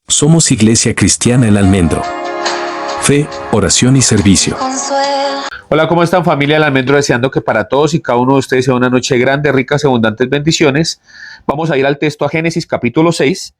Somos Iglesia Cristiana El Almendro. Fe, oración y servicio. Hola, ¿cómo están, familia El Almendro? Deseando que para todos y cada uno de ustedes sea una noche grande, ricas y abundantes bendiciones. Vamos a ir al texto, a Génesis capítulo 6.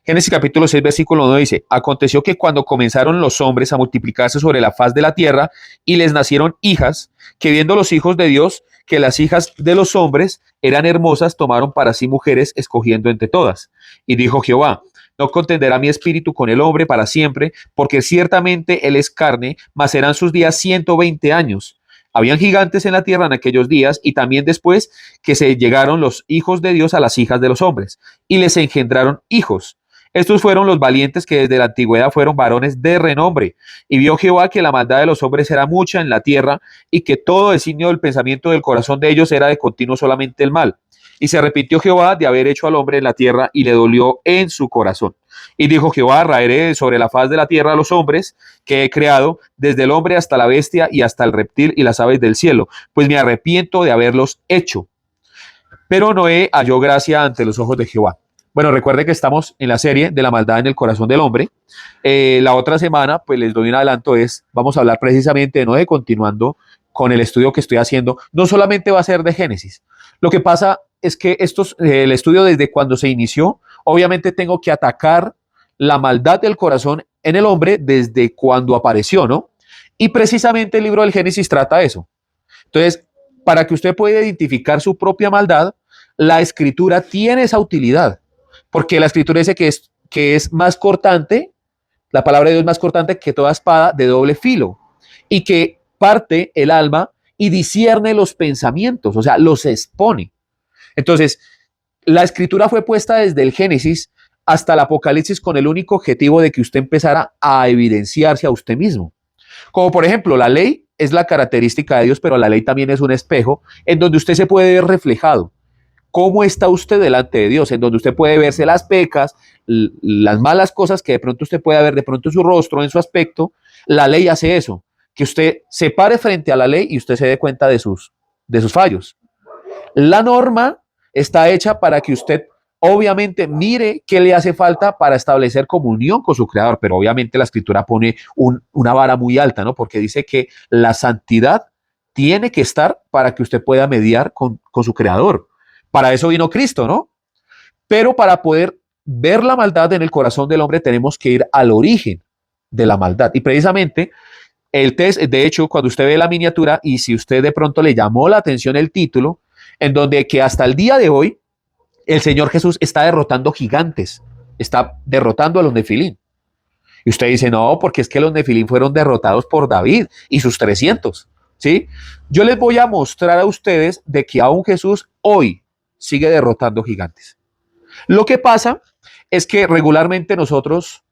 Génesis capítulo 6, versículo 1 dice: Aconteció que cuando comenzaron los hombres a multiplicarse sobre la faz de la tierra y les nacieron hijas, que viendo los hijos de Dios que las hijas de los hombres eran hermosas, tomaron para sí mujeres, escogiendo entre todas. Y dijo Jehová: No contenderá mi espíritu con el hombre para siempre, porque ciertamente él es carne, mas serán sus días 120 años. Habían gigantes en la tierra en aquellos días, y también después que se llegaron los hijos de Dios a las hijas de los hombres, y les engendraron hijos. Estos fueron los valientes que desde la antigüedad fueron varones de renombre. Y vio Jehová que la maldad de los hombres era mucha en la tierra, y que todo designio del pensamiento del corazón de ellos era de continuo solamente el mal. Y se arrepintió Jehová de haber hecho al hombre en la tierra, y le dolió en su corazón. Y dijo Jehová: Raeré sobre la faz de la tierra a los hombres que he creado, desde el hombre hasta la bestia y hasta el reptil y las aves del cielo, pues me arrepiento de haberlos hecho. Pero Noé halló gracia ante los ojos de Jehová. Bueno, recuerde que estamos en la serie de la maldad en el corazón del hombre. La otra semana, pues les doy un adelanto, vamos a hablar precisamente de Noé, continuando con el estudio que estoy haciendo. No solamente va a ser de Génesis. Lo que pasa es que el estudio desde cuando se inició, obviamente tengo que atacar la maldad del corazón en el hombre desde cuando apareció, ¿no? Y precisamente el libro del Génesis trata eso. Entonces, para que usted pueda identificar su propia maldad, la escritura tiene esa utilidad. Porque la escritura dice que es más cortante, la palabra de Dios es más cortante que toda espada de doble filo, y que parte el alma y discierne los pensamientos, o sea, los expone. Entonces, la escritura fue puesta desde el Génesis hasta el Apocalipsis con el único objetivo de que usted empezara a evidenciarse a usted mismo. Como por ejemplo, la ley es la característica de Dios, pero la ley también es un espejo en donde usted se puede ver reflejado. ¿Cómo está usted delante de Dios? En donde usted puede verse las pecas, las malas cosas que de pronto usted puede ver, de pronto en su rostro, en su aspecto. La ley hace eso, que usted se pare frente a la ley y usted se dé cuenta de sus fallos. La norma está hecha para que usted obviamente mire qué le hace falta para establecer comunión con su creador, pero obviamente la escritura pone una vara muy alta, ¿no? Porque dice que la santidad tiene que estar para que usted pueda mediar con su creador. Para eso vino Cristo, ¿no? Pero para poder ver la maldad en el corazón del hombre tenemos que ir al origen de la maldad. Y precisamente el test, de hecho, cuando usted ve la miniatura y si usted de pronto le llamó la atención el título, en donde que hasta el día de hoy el Señor Jesús está derrotando gigantes, está derrotando a los nefilín. Y usted dice: no, porque es que los nefilín fueron derrotados por David y sus 300, ¿sí? Yo les voy a mostrar a ustedes de que aún Jesús hoy sigue derrotando gigantes. Lo que pasa es que regularmente nosotros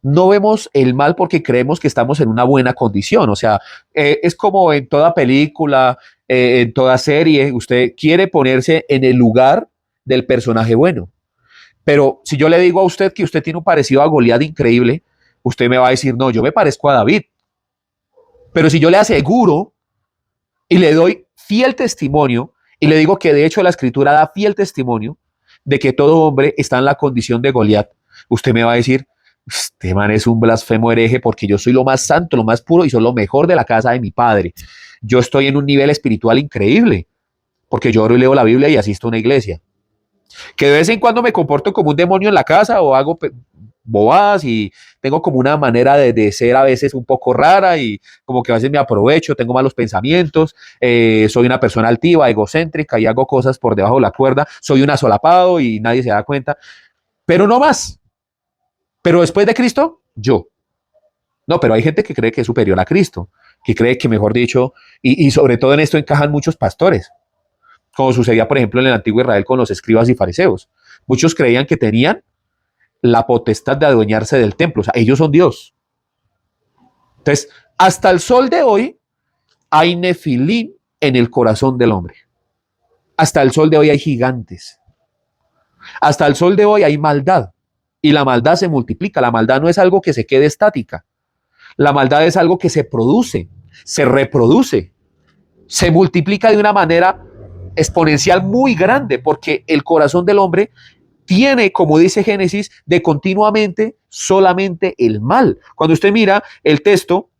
no vemos el mal porque creemos que estamos en una buena condición. O sea, es como en toda película, en toda serie, usted quiere ponerse en el lugar del personaje bueno. Pero si yo le digo a usted que usted tiene un parecido a Goliat increíble, usted me va a decir: no, yo me parezco a David. Pero si yo le aseguro y le doy fiel testimonio, y le digo que de hecho la escritura da fiel testimonio de que todo hombre está en la condición de Goliat, usted me va a decir: este man es un blasfemo hereje porque yo soy lo más santo, lo más puro y soy lo mejor de la casa de mi padre. Yo estoy en un nivel espiritual increíble porque yo oro y leo la Biblia y asisto a una iglesia. Que de vez en cuando me comporto como un demonio en la casa o hago bobadas y tengo como una manera de ser a veces un poco rara y como que a veces me aprovecho, tengo malos pensamientos, soy una persona altiva, egocéntrica y hago cosas por debajo de la cuerda, soy un asolapado y nadie se da cuenta, pero no más. Pero después de Cristo, yo. No, pero hay gente que cree que es superior a Cristo, que cree que, mejor dicho, y sobre todo en esto encajan muchos pastores, como sucedía, por ejemplo, en el antiguo Israel con los escribas y fariseos. Muchos creían que tenían la potestad de adueñarse del templo, o sea, ellos son Dios. Entonces, hasta el sol de hoy hay nefilín en el corazón del hombre. Hasta el sol de hoy hay gigantes. Hasta el sol de hoy hay maldad. Y la maldad se multiplica. La maldad no es algo que se quede estática. La maldad es algo que se produce, se reproduce, se multiplica de una manera exponencial muy grande, porque el corazón del hombre tiene, como dice Génesis, de continuamente solamente el mal. Cuando usted mira el texto,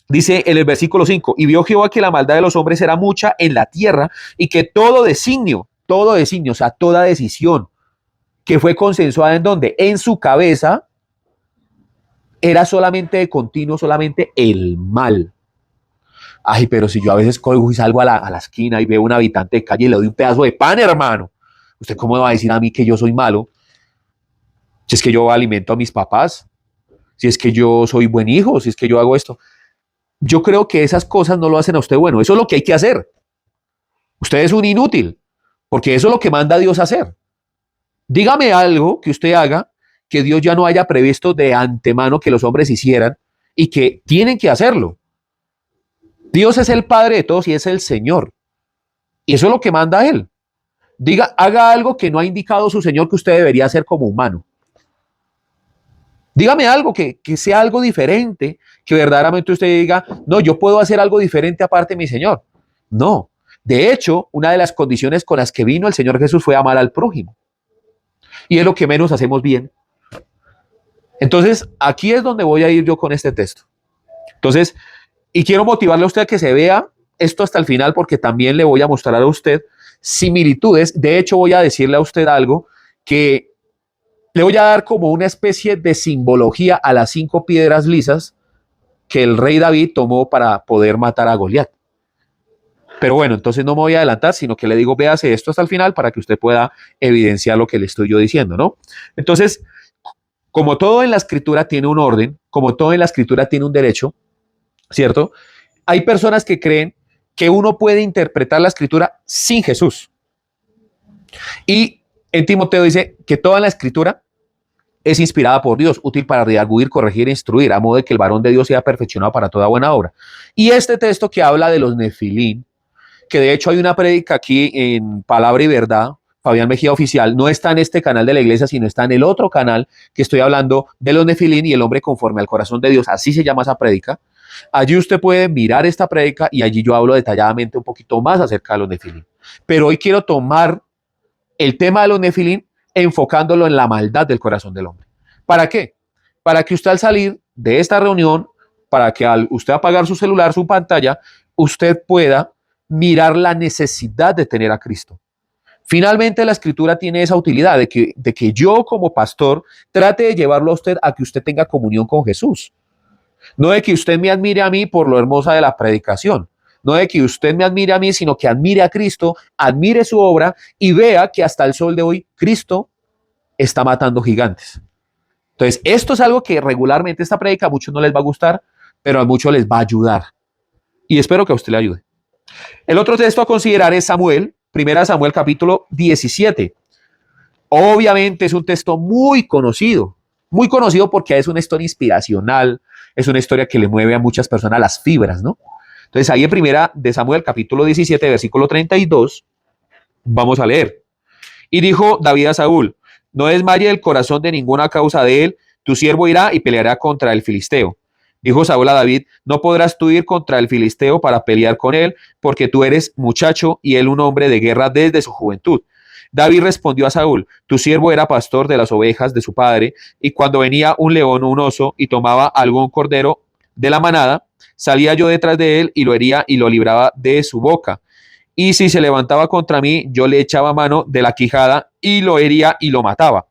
dice en el versículo 5, y vio Jehová que la maldad de los hombres era mucha en la tierra y que todo designio, o sea, toda decisión que fue consensuada en donde, en su cabeza, era solamente de continuo, solamente el mal. Ay, pero si yo a veces cojo y salgo a la esquina y veo a un habitante de calle y le doy un pedazo de pan, hermano, ¿usted cómo me va a decir a mí que yo soy malo? Si es que yo alimento a mis papás, si es que yo soy buen hijo, si es que yo hago esto. Yo creo que esas cosas no lo hacen a usted bueno. Eso es lo que hay que hacer. Usted es un inútil, porque eso es lo que manda Dios a hacer. Dígame algo que usted haga que Dios ya no haya previsto de antemano que los hombres hicieran y que tienen que hacerlo. Dios es el Padre de todos y es el Señor. Y eso es lo que manda Él. Haga algo que no ha indicado su Señor que usted debería hacer como humano. Dígame algo que sea algo diferente, que verdaderamente usted diga, no, yo puedo hacer algo diferente aparte de mi Señor. No. De hecho, una de las condiciones con las que vino el Señor Jesús fue amar al prójimo. Y es lo que menos hacemos bien. Entonces, aquí es donde voy a ir yo con este texto. Entonces, y quiero motivarle a usted a que se vea esto hasta el final, porque también le voy a mostrar a usted similitudes. De hecho, voy a decirle a usted algo que le voy a dar como una especie de simbología a las 5 piedras lisas que el rey David tomó para poder matar a Goliat. Pero bueno, entonces no me voy a adelantar, sino que le digo, véase esto hasta el final para que usted pueda evidenciar lo que le estoy yo diciendo, ¿no? Entonces, como todo en la escritura tiene un orden, como todo en la escritura tiene un derecho, ¿cierto? Hay personas que creen que uno puede interpretar la escritura sin Jesús. Y en Timoteo dice que toda la escritura es inspirada por Dios, útil para redarguir, corregir e instruir, a modo de que el varón de Dios sea perfeccionado para toda buena obra. Y este texto que habla de los Nefilim, que de hecho hay una prédica aquí en Palabra y Verdad, Fabián Mejía Oficial, no está en este canal de la iglesia, sino está en el otro canal que estoy hablando de los Nefilim y el hombre conforme al corazón de Dios, así se llama esa prédica. Allí usted puede mirar esta prédica y allí yo hablo detalladamente un poquito más acerca de los Nefilim. Pero hoy quiero tomar el tema de los Nefilim enfocándolo en la maldad del corazón del hombre. ¿Para qué? Para que usted al salir de esta reunión, para que al usted apagar su celular, su pantalla, usted pueda mirar la necesidad de tener a Cristo. Finalmente, la escritura tiene esa utilidad de que yo como pastor trate de llevarlo a usted a que usted tenga comunión con Jesús. No de que usted me admire a mí por lo hermosa de la predicación. No de que usted me admire a mí, sino que admire a Cristo, admire su obra y vea que hasta el sol de hoy Cristo está matando gigantes. Entonces, esto es algo que regularmente esta prédica a muchos no les va a gustar, pero a muchos les va a ayudar. Y espero que a usted le ayude. El otro texto a considerar es Samuel, 1 Samuel capítulo 17. Obviamente es un texto muy conocido porque es una historia inspiracional, es una historia que le mueve a muchas personas las fibras, ¿no? Entonces ahí en 1 Samuel capítulo 17, versículo 32, vamos a leer. Y dijo David a Saúl, no desmaye el corazón de ninguna causa de él, tu siervo irá y peleará contra el filisteo. Dijo Saúl a David, no podrás tú ir contra el filisteo para pelear con él, porque tú eres muchacho y él un hombre de guerra desde su juventud. David respondió a Saúl, tu siervo era pastor de las ovejas de su padre, y cuando venía un león o un oso y tomaba algún cordero de la manada, salía yo detrás de él y lo hería y lo libraba de su boca. Y si se levantaba contra mí, yo le echaba mano de la quijada y lo hería y lo mataba.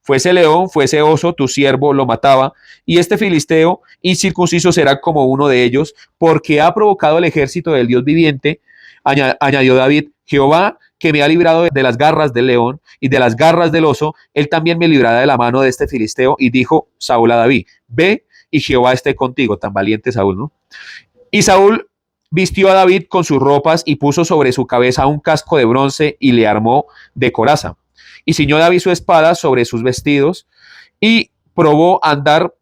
Fuese león, fuese oso, tu siervo lo mataba, y este filisteo incircunciso será como uno de ellos, porque ha provocado el ejército del Dios viviente. Añadió David, Jehová, que me ha librado de las garras del león y de las garras del oso, él también me librará de la mano de este filisteo. Y dijo Saúl a David, ve y Jehová esté contigo. Tan valiente Saúl, ¿no? Y Saúl vistió a David con sus ropas y puso sobre su cabeza un casco de bronce y le armó de coraza. Y ciñó David su espada sobre sus vestidos y probó andar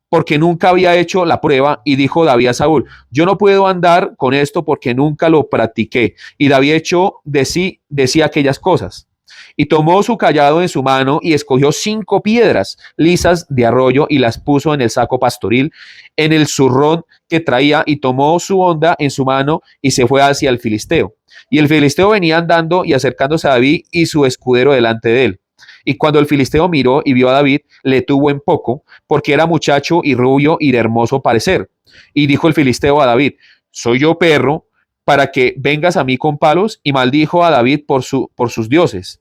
porque nunca había hecho la prueba. Y dijo David a Saúl, yo no puedo andar con esto porque nunca lo practiqué. Y David echó de sí aquellas cosas. Y tomó su cayado en su mano y escogió 5 piedras lisas de arroyo y las puso en el saco pastoril, en el zurrón que traía, y tomó su honda en su mano y se fue hacia el filisteo. Y el filisteo venía andando y acercándose a David y su escudero delante de él. Y cuando el filisteo miró y vio a David, le tuvo en poco, porque era muchacho y rubio y de hermoso parecer. Y dijo el filisteo a David: ¿soy yo perro para que vengas a mí con palos? Y maldijo a David por sus dioses.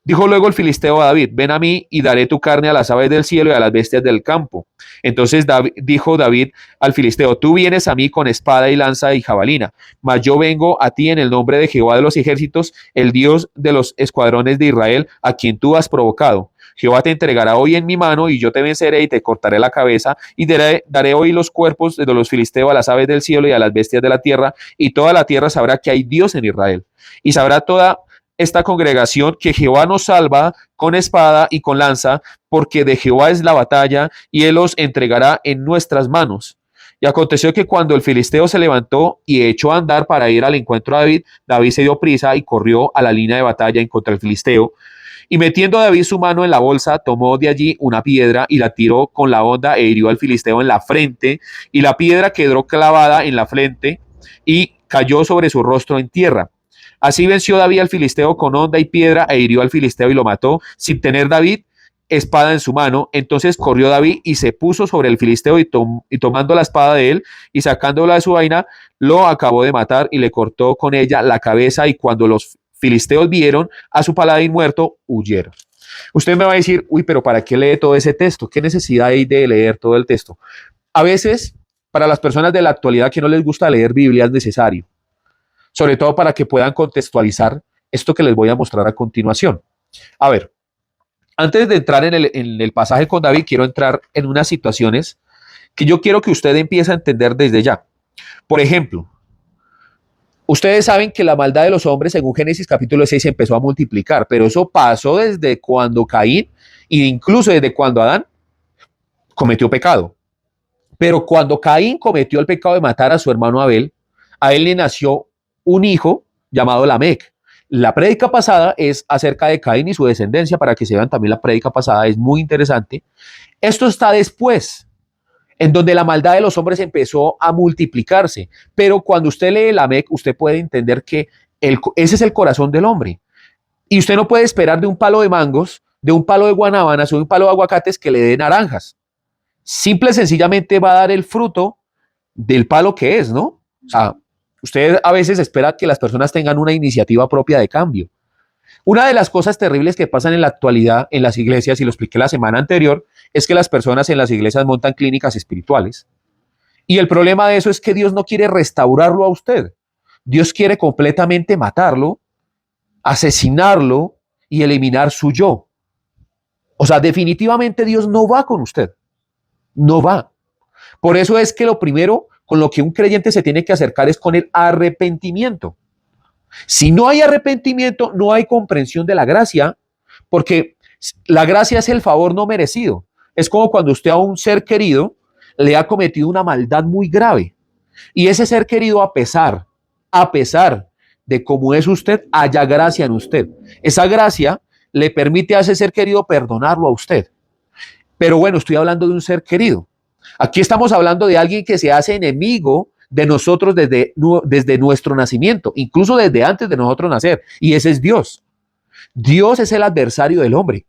Dijo luego el filisteo a David: ven a mí y daré tu carne a las aves del cielo y a las bestias del campo. Entonces dijo David al filisteo: tú vienes a mí con espada y lanza y jabalina, mas yo vengo a ti en el nombre de Jehová de los ejércitos, el Dios de los escuadrones de Israel, a quien tú has provocado. Jehová te entregará hoy en mi mano, y yo te venceré y te cortaré la cabeza, y daré hoy los cuerpos de los filisteos a las aves del cielo y a las bestias de la tierra, y toda la tierra sabrá que hay Dios en Israel. Y sabrá toda esta congregación que Jehová nos salva con espada y con lanza, porque de Jehová es la batalla, y él los entregará en nuestras manos. Y aconteció que cuando el filisteo se levantó y echó a andar para ir al encuentro a David, David se dio prisa y corrió a la línea de batalla en contra del filisteo. Y metiendo a David su mano en la bolsa, tomó de allí una piedra y la tiró con la honda e hirió al filisteo en la frente, y la piedra quedó clavada en la frente y cayó sobre su rostro en tierra. Así venció David al filisteo con honda y piedra e hirió al filisteo y lo mató, sin tener David espada en su mano. Entonces corrió David y se puso sobre el filisteo y tomando la espada de él y sacándola de su vaina, lo acabó de matar y le cortó con ella la cabeza. Y cuando los filisteos vieron a su paladín muerto, huyeron. Usted me va a decir: uy, pero ¿para qué lee todo ese texto? ¿Qué necesidad hay de leer todo el texto? A veces, para las personas de la actualidad que no les gusta leer Biblia, es necesario, sobre todo para que puedan contextualizar esto que les voy a mostrar a continuación. A ver, antes de entrar en el pasaje con David, quiero entrar en unas situaciones que yo quiero que usted empiece a entender desde ya. Por ejemplo, ustedes saben que la maldad de los hombres, según Génesis capítulo 6, empezó a multiplicar, pero eso pasó desde cuando Caín e incluso desde cuando Adán cometió pecado. Pero cuando Caín cometió el pecado de matar a su hermano Abel, a él le nació un hijo llamado Lamec. La prédica pasada es acerca de Caín y su descendencia, para que se vean también la prédica pasada, es muy interesante. Esto está después, en donde la maldad de los hombres empezó a multiplicarse. Pero cuando usted lee Lamec, usted puede entender que ese es el corazón del hombre. Y usted no puede esperar de un palo de mangos, de un palo de guanábanas o de un palo de aguacates que le dé naranjas. Simple y sencillamente va a dar el fruto del palo que es, ¿no? O sea, usted a veces espera que las personas tengan una iniciativa propia de cambio. Una de las cosas terribles que pasan en la actualidad en las iglesias, y lo expliqué la semana anterior, es que las personas en las iglesias montan clínicas espirituales. Y el problema de eso es que Dios no quiere restaurarlo a usted. Dios quiere completamente matarlo, asesinarlo y eliminar su yo. O sea, definitivamente Dios no va con usted. No va. Por eso es que lo primero con lo que un creyente se tiene que acercar es con el arrepentimiento. Si no hay arrepentimiento, no hay comprensión de la gracia, porque la gracia es el favor no merecido. Es como cuando usted a un ser querido le ha cometido una maldad muy grave, y ese ser querido, a pesar de cómo es usted, haya gracia en usted. Esa gracia le permite a ese ser querido perdonarlo a usted. Pero bueno, estoy hablando de un ser querido. Aquí estamos hablando de alguien que se hace enemigo de nosotros desde nuestro nacimiento, incluso desde antes de nosotros nacer, y ese es Dios. Dios es el adversario del hombre.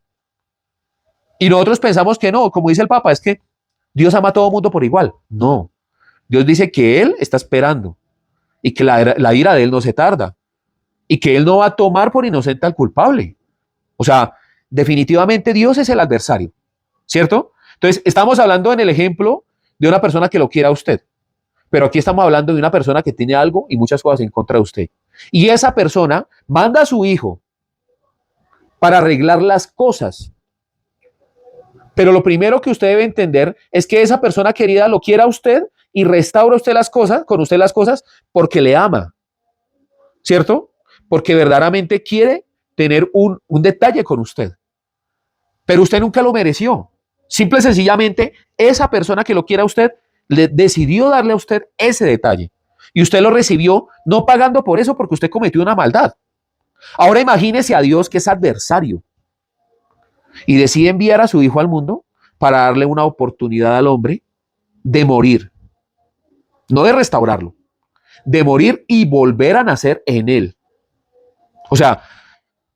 Y nosotros pensamos que no, como dice el Papa, es que Dios ama a todo mundo por igual. No, Dios dice que Él está esperando y que la ira de Él no se tarda y que Él no va a tomar por inocente al culpable. O sea, definitivamente Dios es el adversario, ¿cierto? Entonces, estamos hablando en el ejemplo de una persona que lo quiera a usted, pero aquí estamos hablando de una persona que tiene algo y muchas cosas en contra de usted. Y esa persona manda a su hijo para arreglar las cosas. Pero lo primero que usted debe entender es que esa persona querida lo quiera a usted y restaura usted las cosas, con usted las cosas, porque le ama, ¿cierto? Porque verdaderamente quiere tener un detalle con usted. Pero usted nunca lo mereció. Simple y sencillamente, esa persona que lo quiera a usted le decidió darle a usted ese detalle. Y usted lo recibió no pagando por eso, porque usted cometió una maldad. Ahora imagínese a Dios, que es adversario, y decide enviar a su hijo al mundo para darle una oportunidad al hombre de morir. No de restaurarlo, de morir y volver a nacer en él. O sea,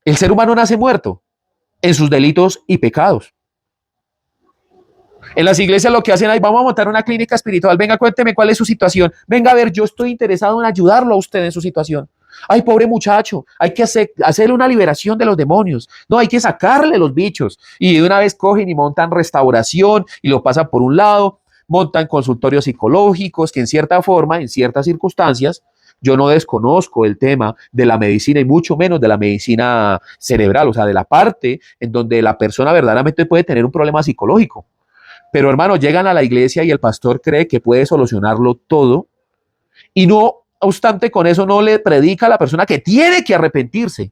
el ser humano nace muerto. en sus delitos y pecados. En las iglesias lo que hacen es, vamos a montar una clínica espiritual, venga, cuénteme cuál es su situación, venga a ver, yo estoy interesado en ayudarlo a usted en su situación. Ay, pobre muchacho, hay que hacerle una liberación de los demonios, no, hay que sacarle los bichos. Y de una vez cogen y montan restauración y lo pasan por un lado, montan consultorios psicológicos que en cierta forma, en ciertas circunstancias, yo no desconozco el tema de la medicina y mucho menos de la medicina cerebral, o sea, de la parte en donde la persona verdaderamente puede tener un problema psicológico. Pero hermanos, llegan a la iglesia y el pastor cree que puede solucionarlo todo y no obstante con eso no le predica a la persona que tiene que arrepentirse,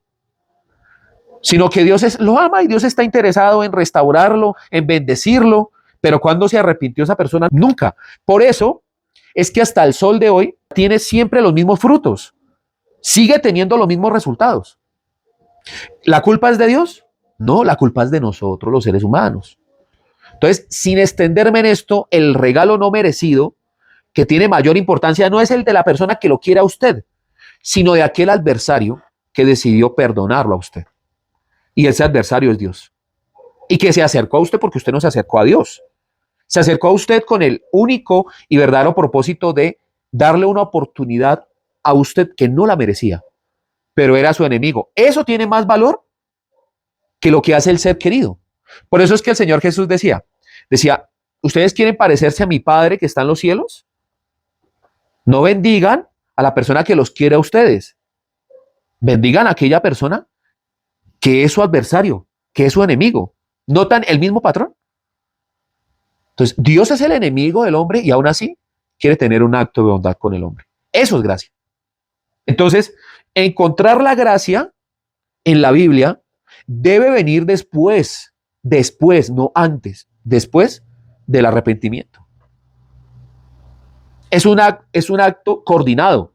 sino que Dios lo ama y Dios está interesado en restaurarlo, en bendecirlo, pero ¿cuándo se arrepintió esa persona? Nunca. Por eso es que hasta el sol de hoy tiene siempre los mismos frutos, sigue teniendo los mismos resultados. ¿La culpa es de Dios? No, la culpa es de nosotros, los seres humanos. Entonces, sin extenderme en esto, el regalo no merecido que tiene mayor importancia no es el de la persona que lo quiere a usted, sino de aquel adversario que decidió perdonarlo a usted. Y ese adversario es Dios. Y que se acercó a usted porque usted no se acercó a Dios. Se acercó a usted con el único y verdadero propósito de darle una oportunidad a usted que no la merecía, pero era su enemigo. Eso tiene más valor que lo que hace el ser querido. Por eso es que el Señor Jesús decía, ¿ustedes quieren parecerse a mi Padre que está en los cielos? No bendigan a la persona que los quiere a ustedes. Bendigan a aquella persona que es su adversario, que es su enemigo. ¿Notan el mismo patrón? Entonces, Dios es el enemigo del hombre y aún así quiere tener un acto de bondad con el hombre. Eso es gracia. Entonces, encontrar la gracia en la Biblia debe venir después, no antes, después del arrepentimiento. Es un acto coordinado.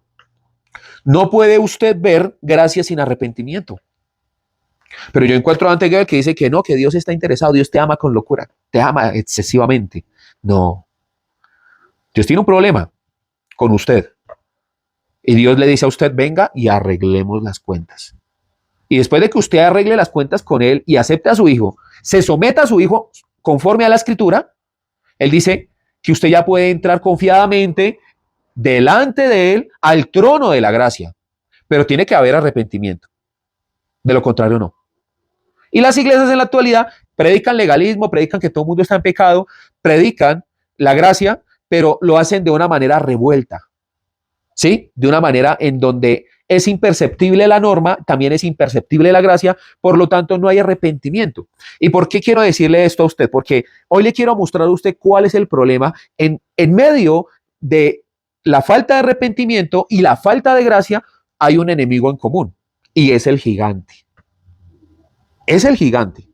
No puede usted ver gracia sin arrepentimiento. Pero yo encuentro a Antegel que dice que no, que Dios está interesado, Dios te ama con locura, te ama excesivamente. No. Dios tiene un problema con usted. Y Dios le dice a usted, venga y arreglemos las cuentas. Y después de que usted arregle las cuentas con él y acepte a su hijo, se someta a su hijo conforme a la escritura, él dice que usted ya puede entrar confiadamente delante de él al trono de la gracia. Pero tiene que haber arrepentimiento. De lo contrario, no. Y las iglesias en la actualidad predican legalismo, predican que todo el mundo está en pecado, predican la gracia, pero lo hacen de una manera revuelta, ¿sí? De una manera en donde es imperceptible la norma, también es imperceptible la gracia, por lo tanto no hay arrepentimiento. ¿Y por qué quiero decirle esto a usted? Porque hoy le quiero mostrar a usted cuál es el problema en medio de la falta de arrepentimiento y la falta de gracia, hay un enemigo en común y es el gigante. Es el gigante.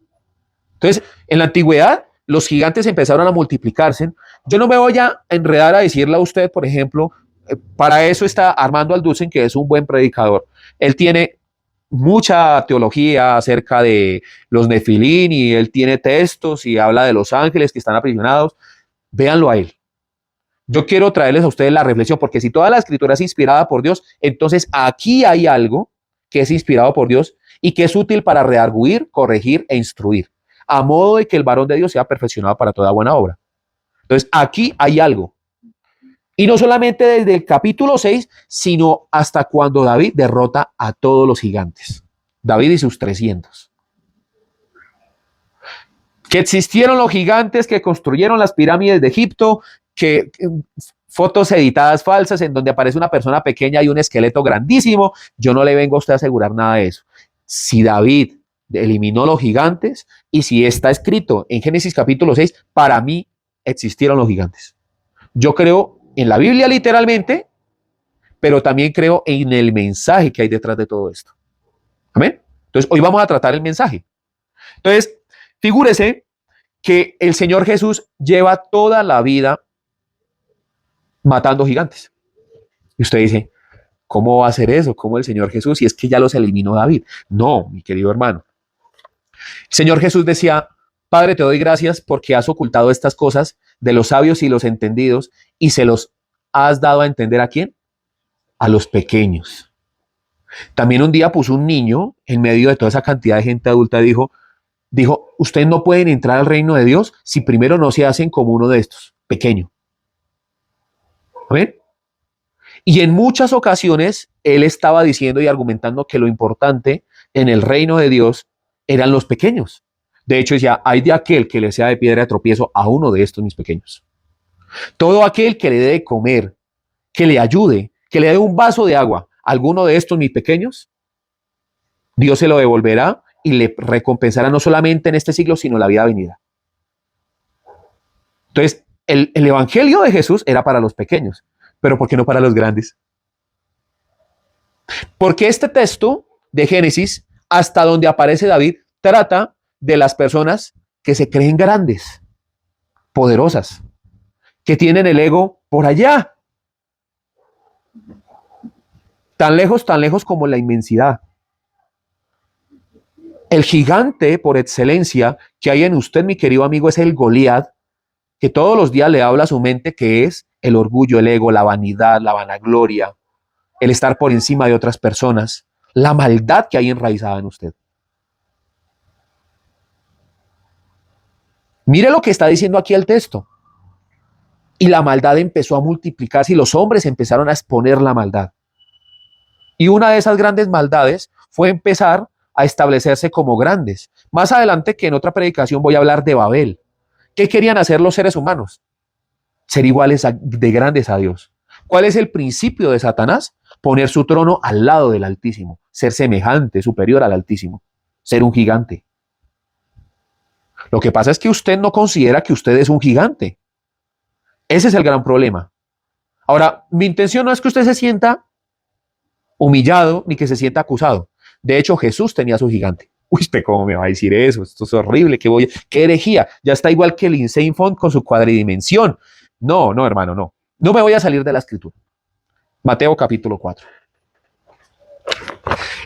Entonces, en la antigüedad, los gigantes empezaron a multiplicarse. Yo no me voy a enredar a decirle a usted, por ejemplo, para eso está Armando Alducin, que es un buen predicador. Él tiene mucha teología acerca de los nefilín y él tiene textos y habla de los ángeles que están aprisionados. Véanlo a él. Yo quiero traerles a ustedes la reflexión, porque si toda la escritura es inspirada por Dios, entonces aquí hay algo que es inspirado por Dios y que es útil para redarguir, corregir e instruir, a modo de que el varón de Dios sea perfeccionado para toda buena obra. Entonces, aquí hay algo. Y no solamente desde el capítulo 6, sino hasta cuando David derrota a todos los gigantes. David y sus 300. Que existieron los gigantes que construyeron las pirámides de Egipto, que fotos editadas falsas en donde aparece una persona pequeña y un esqueleto grandísimo. Yo no le vengo a usted a asegurar nada de eso. Si David eliminó los gigantes y si está escrito en Génesis capítulo 6, para mí existieron los gigantes. Yo creo en la Biblia literalmente, pero también creo en el mensaje que hay detrás de todo esto. Amén. Entonces, hoy vamos a tratar el mensaje. Entonces, figúrese que el Señor Jesús lleva toda la vida matando gigantes. Y usted dice, ¿cómo va a hacer eso? ¿Cómo el Señor Jesús? Si es que ya los eliminó David. No, mi querido hermano. El Señor Jesús decía, Padre, te doy gracias porque has ocultado estas cosas de los sabios y los entendidos y se los has dado a entender ¿a quién? A los pequeños. También un día puso un niño en medio de toda esa cantidad de gente adulta y dijo, Dijo, ustedes no pueden entrar al reino de Dios si primero no se hacen como uno de estos, pequeño. ¿Ven? Y en muchas ocasiones él estaba diciendo y argumentando que lo importante en el reino de Dios eran los pequeños. De hecho, decía, hay de aquel que le sea de piedra de tropiezo a uno de estos mis pequeños. Todo aquel que le dé de comer, que le ayude, que le dé un vaso de agua a alguno de estos mis pequeños, Dios se lo devolverá y le recompensará no solamente en este siglo, sino en la vida venida. Entonces, el evangelio de Jesús era para los pequeños, pero ¿por qué no para los grandes? Porque este texto de Génesis, hasta donde aparece David, trata de las personas que se creen grandes, poderosas, que tienen el ego por allá, tan lejos como la inmensidad. El gigante por excelencia que hay en usted, mi querido amigo, es el Goliat, que todos los días le habla a su mente, que es el orgullo, el ego, la vanidad, la vanagloria, el estar por encima de otras personas, la maldad que hay enraizada en usted. Mire lo que está diciendo aquí el texto. Y la maldad empezó a multiplicarse y los hombres empezaron a exponer la maldad. Y una de esas grandes maldades fue empezar a establecerse como grandes. Más adelante, que en otra predicación voy a hablar de Babel. ¿Qué querían hacer los seres humanos? Ser iguales de grandes a Dios. ¿Cuál es el principio de Satanás? Poner su trono al lado del Altísimo, ser semejante, superior al Altísimo, ser un gigante. Lo que pasa es que usted no considera que usted es un gigante. Ese es el gran problema. Ahora, mi intención no es que usted se sienta humillado ni que se sienta acusado. De hecho, Jesús tenía su gigante. Uy, ¿cómo me va a decir eso? Esto es horrible, qué herejía. Ya está igual que el Insane Font con su cuadridimensión. No, hermano, no. No me voy a salir de la escritura. Mateo capítulo 4.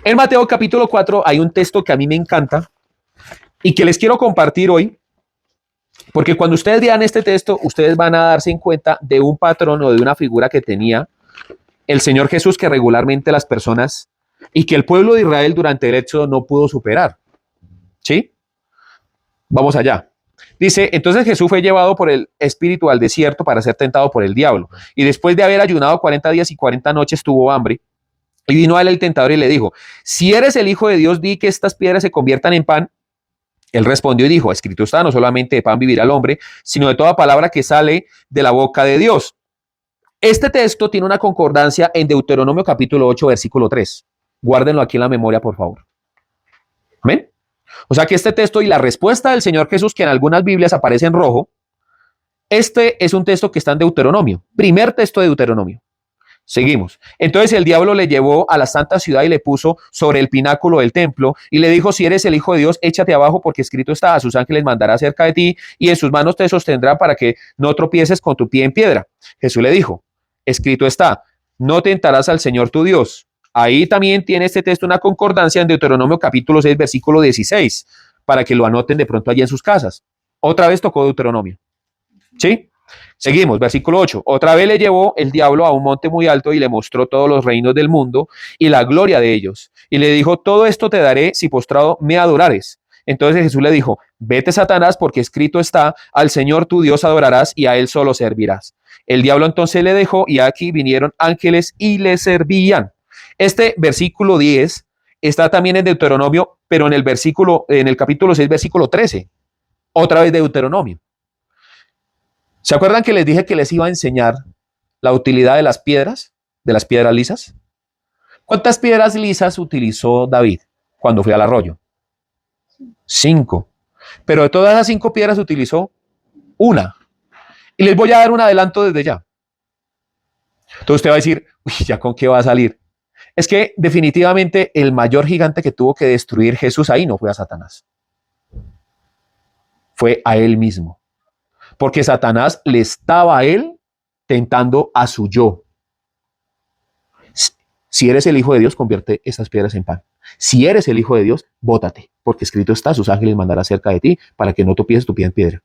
En Mateo capítulo 4 hay un texto que a mí me encanta y que les quiero compartir hoy, porque cuando ustedes vean este texto, ustedes van a darse en cuenta de un patrón o de una figura que tenía el Señor Jesús, que regularmente las personas y que el pueblo de Israel durante el Éxodo no pudo superar. ¿Sí? Vamos allá. Dice, entonces Jesús fue llevado por el Espíritu al desierto para ser tentado por el diablo. Y después de haber ayunado 40 días y 40 noches, tuvo hambre. Y vino a él el tentador y le dijo, si eres el Hijo de Dios, di que estas piedras se conviertan en pan. Él respondió y dijo, escrito está, no solamente de pan vivirá el hombre, sino de toda palabra que sale de la boca de Dios. Este texto tiene una concordancia en Deuteronomio capítulo 8, versículo 3. Guárdenlo aquí en la memoria, por favor. ¿Ven? O sea que este texto y la respuesta del Señor Jesús, que en algunas Biblias aparece en rojo, este es un texto que está en Deuteronomio. Primer texto de Deuteronomio. Seguimos. Entonces el diablo le llevó a la santa ciudad y le puso sobre el pináculo del templo y le dijo, si eres el Hijo de Dios, échate abajo porque escrito está, a sus ángeles mandará cerca de ti y en sus manos te sostendrá para que no tropieces con tu pie en piedra. Jesús le dijo, escrito está, no tentarás al Señor tu Dios. Ahí también tiene este texto una concordancia en Deuteronomio capítulo 6, versículo 16, para que lo anoten de pronto allí en sus casas. Otra vez tocó Deuteronomio. ¿Sí? Seguimos, versículo 8. Otra vez le llevó el diablo a un monte muy alto y le mostró todos los reinos del mundo y la gloria de ellos. Y le dijo, todo esto te daré si postrado me adorares. Entonces Jesús le dijo, vete Satanás, porque escrito está, al Señor tu Dios adorarás y a él solo servirás. El diablo entonces le dejó y aquí vinieron ángeles y le servían. Este versículo 10 está también en Deuteronomio, pero en el capítulo 6, versículo 13. Otra vez Deuteronomio. ¿Se acuerdan que les dije que les iba a enseñar la utilidad de las piedras lisas? ¿Cuántas piedras lisas utilizó David cuando fue al arroyo? 5. Pero de todas esas 5 piedras utilizó una. Y les voy a dar un adelanto desde ya. Entonces usted va a decir, uy, ¿ya con qué va a salir? Es que definitivamente el mayor gigante que tuvo que destruir Jesús ahí no fue a Satanás. Fue a él mismo. Porque Satanás le estaba a él tentando a su yo. Si eres el Hijo de Dios, convierte esas piedras en pan. Si eres el Hijo de Dios, bótate, porque escrito está, sus ángeles mandará cerca de ti para que no tropieces tu pie en piedra.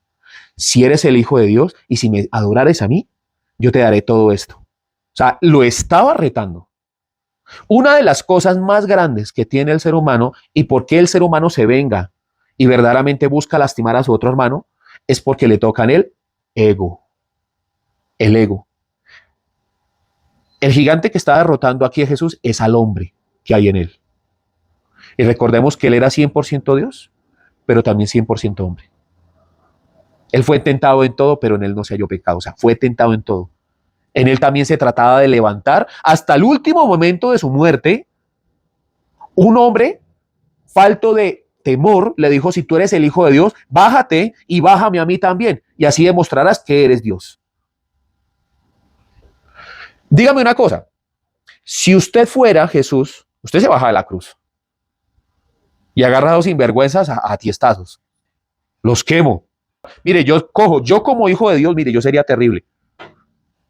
Si eres el Hijo de Dios y si me adorares a mí, yo te daré todo esto. O sea, lo estaba retando. Una de las cosas más grandes que tiene el ser humano y por qué el ser humano se venga y verdaderamente busca lastimar a su otro hermano, es porque le tocan el ego. El ego. El gigante que está derrotando aquí a Jesús es al hombre que hay en él. Y recordemos que él era 100% Dios, pero también 100% hombre. Él fue tentado en todo, pero en él no se halló pecado. O sea, fue tentado en todo. En él también se trataba de levantar hasta el último momento de su muerte. Un hombre falto de temor le dijo: si tú eres el Hijo de Dios, bájate y bájame a mí también, y así demostrarás que eres Dios. Dígame una cosa, si usted fuera Jesús, usted se baja de la cruz y agarra a dos sinvergüenzas a tiestazos, los quemo. Mire, yo como hijo de Dios, mire, yo sería terrible.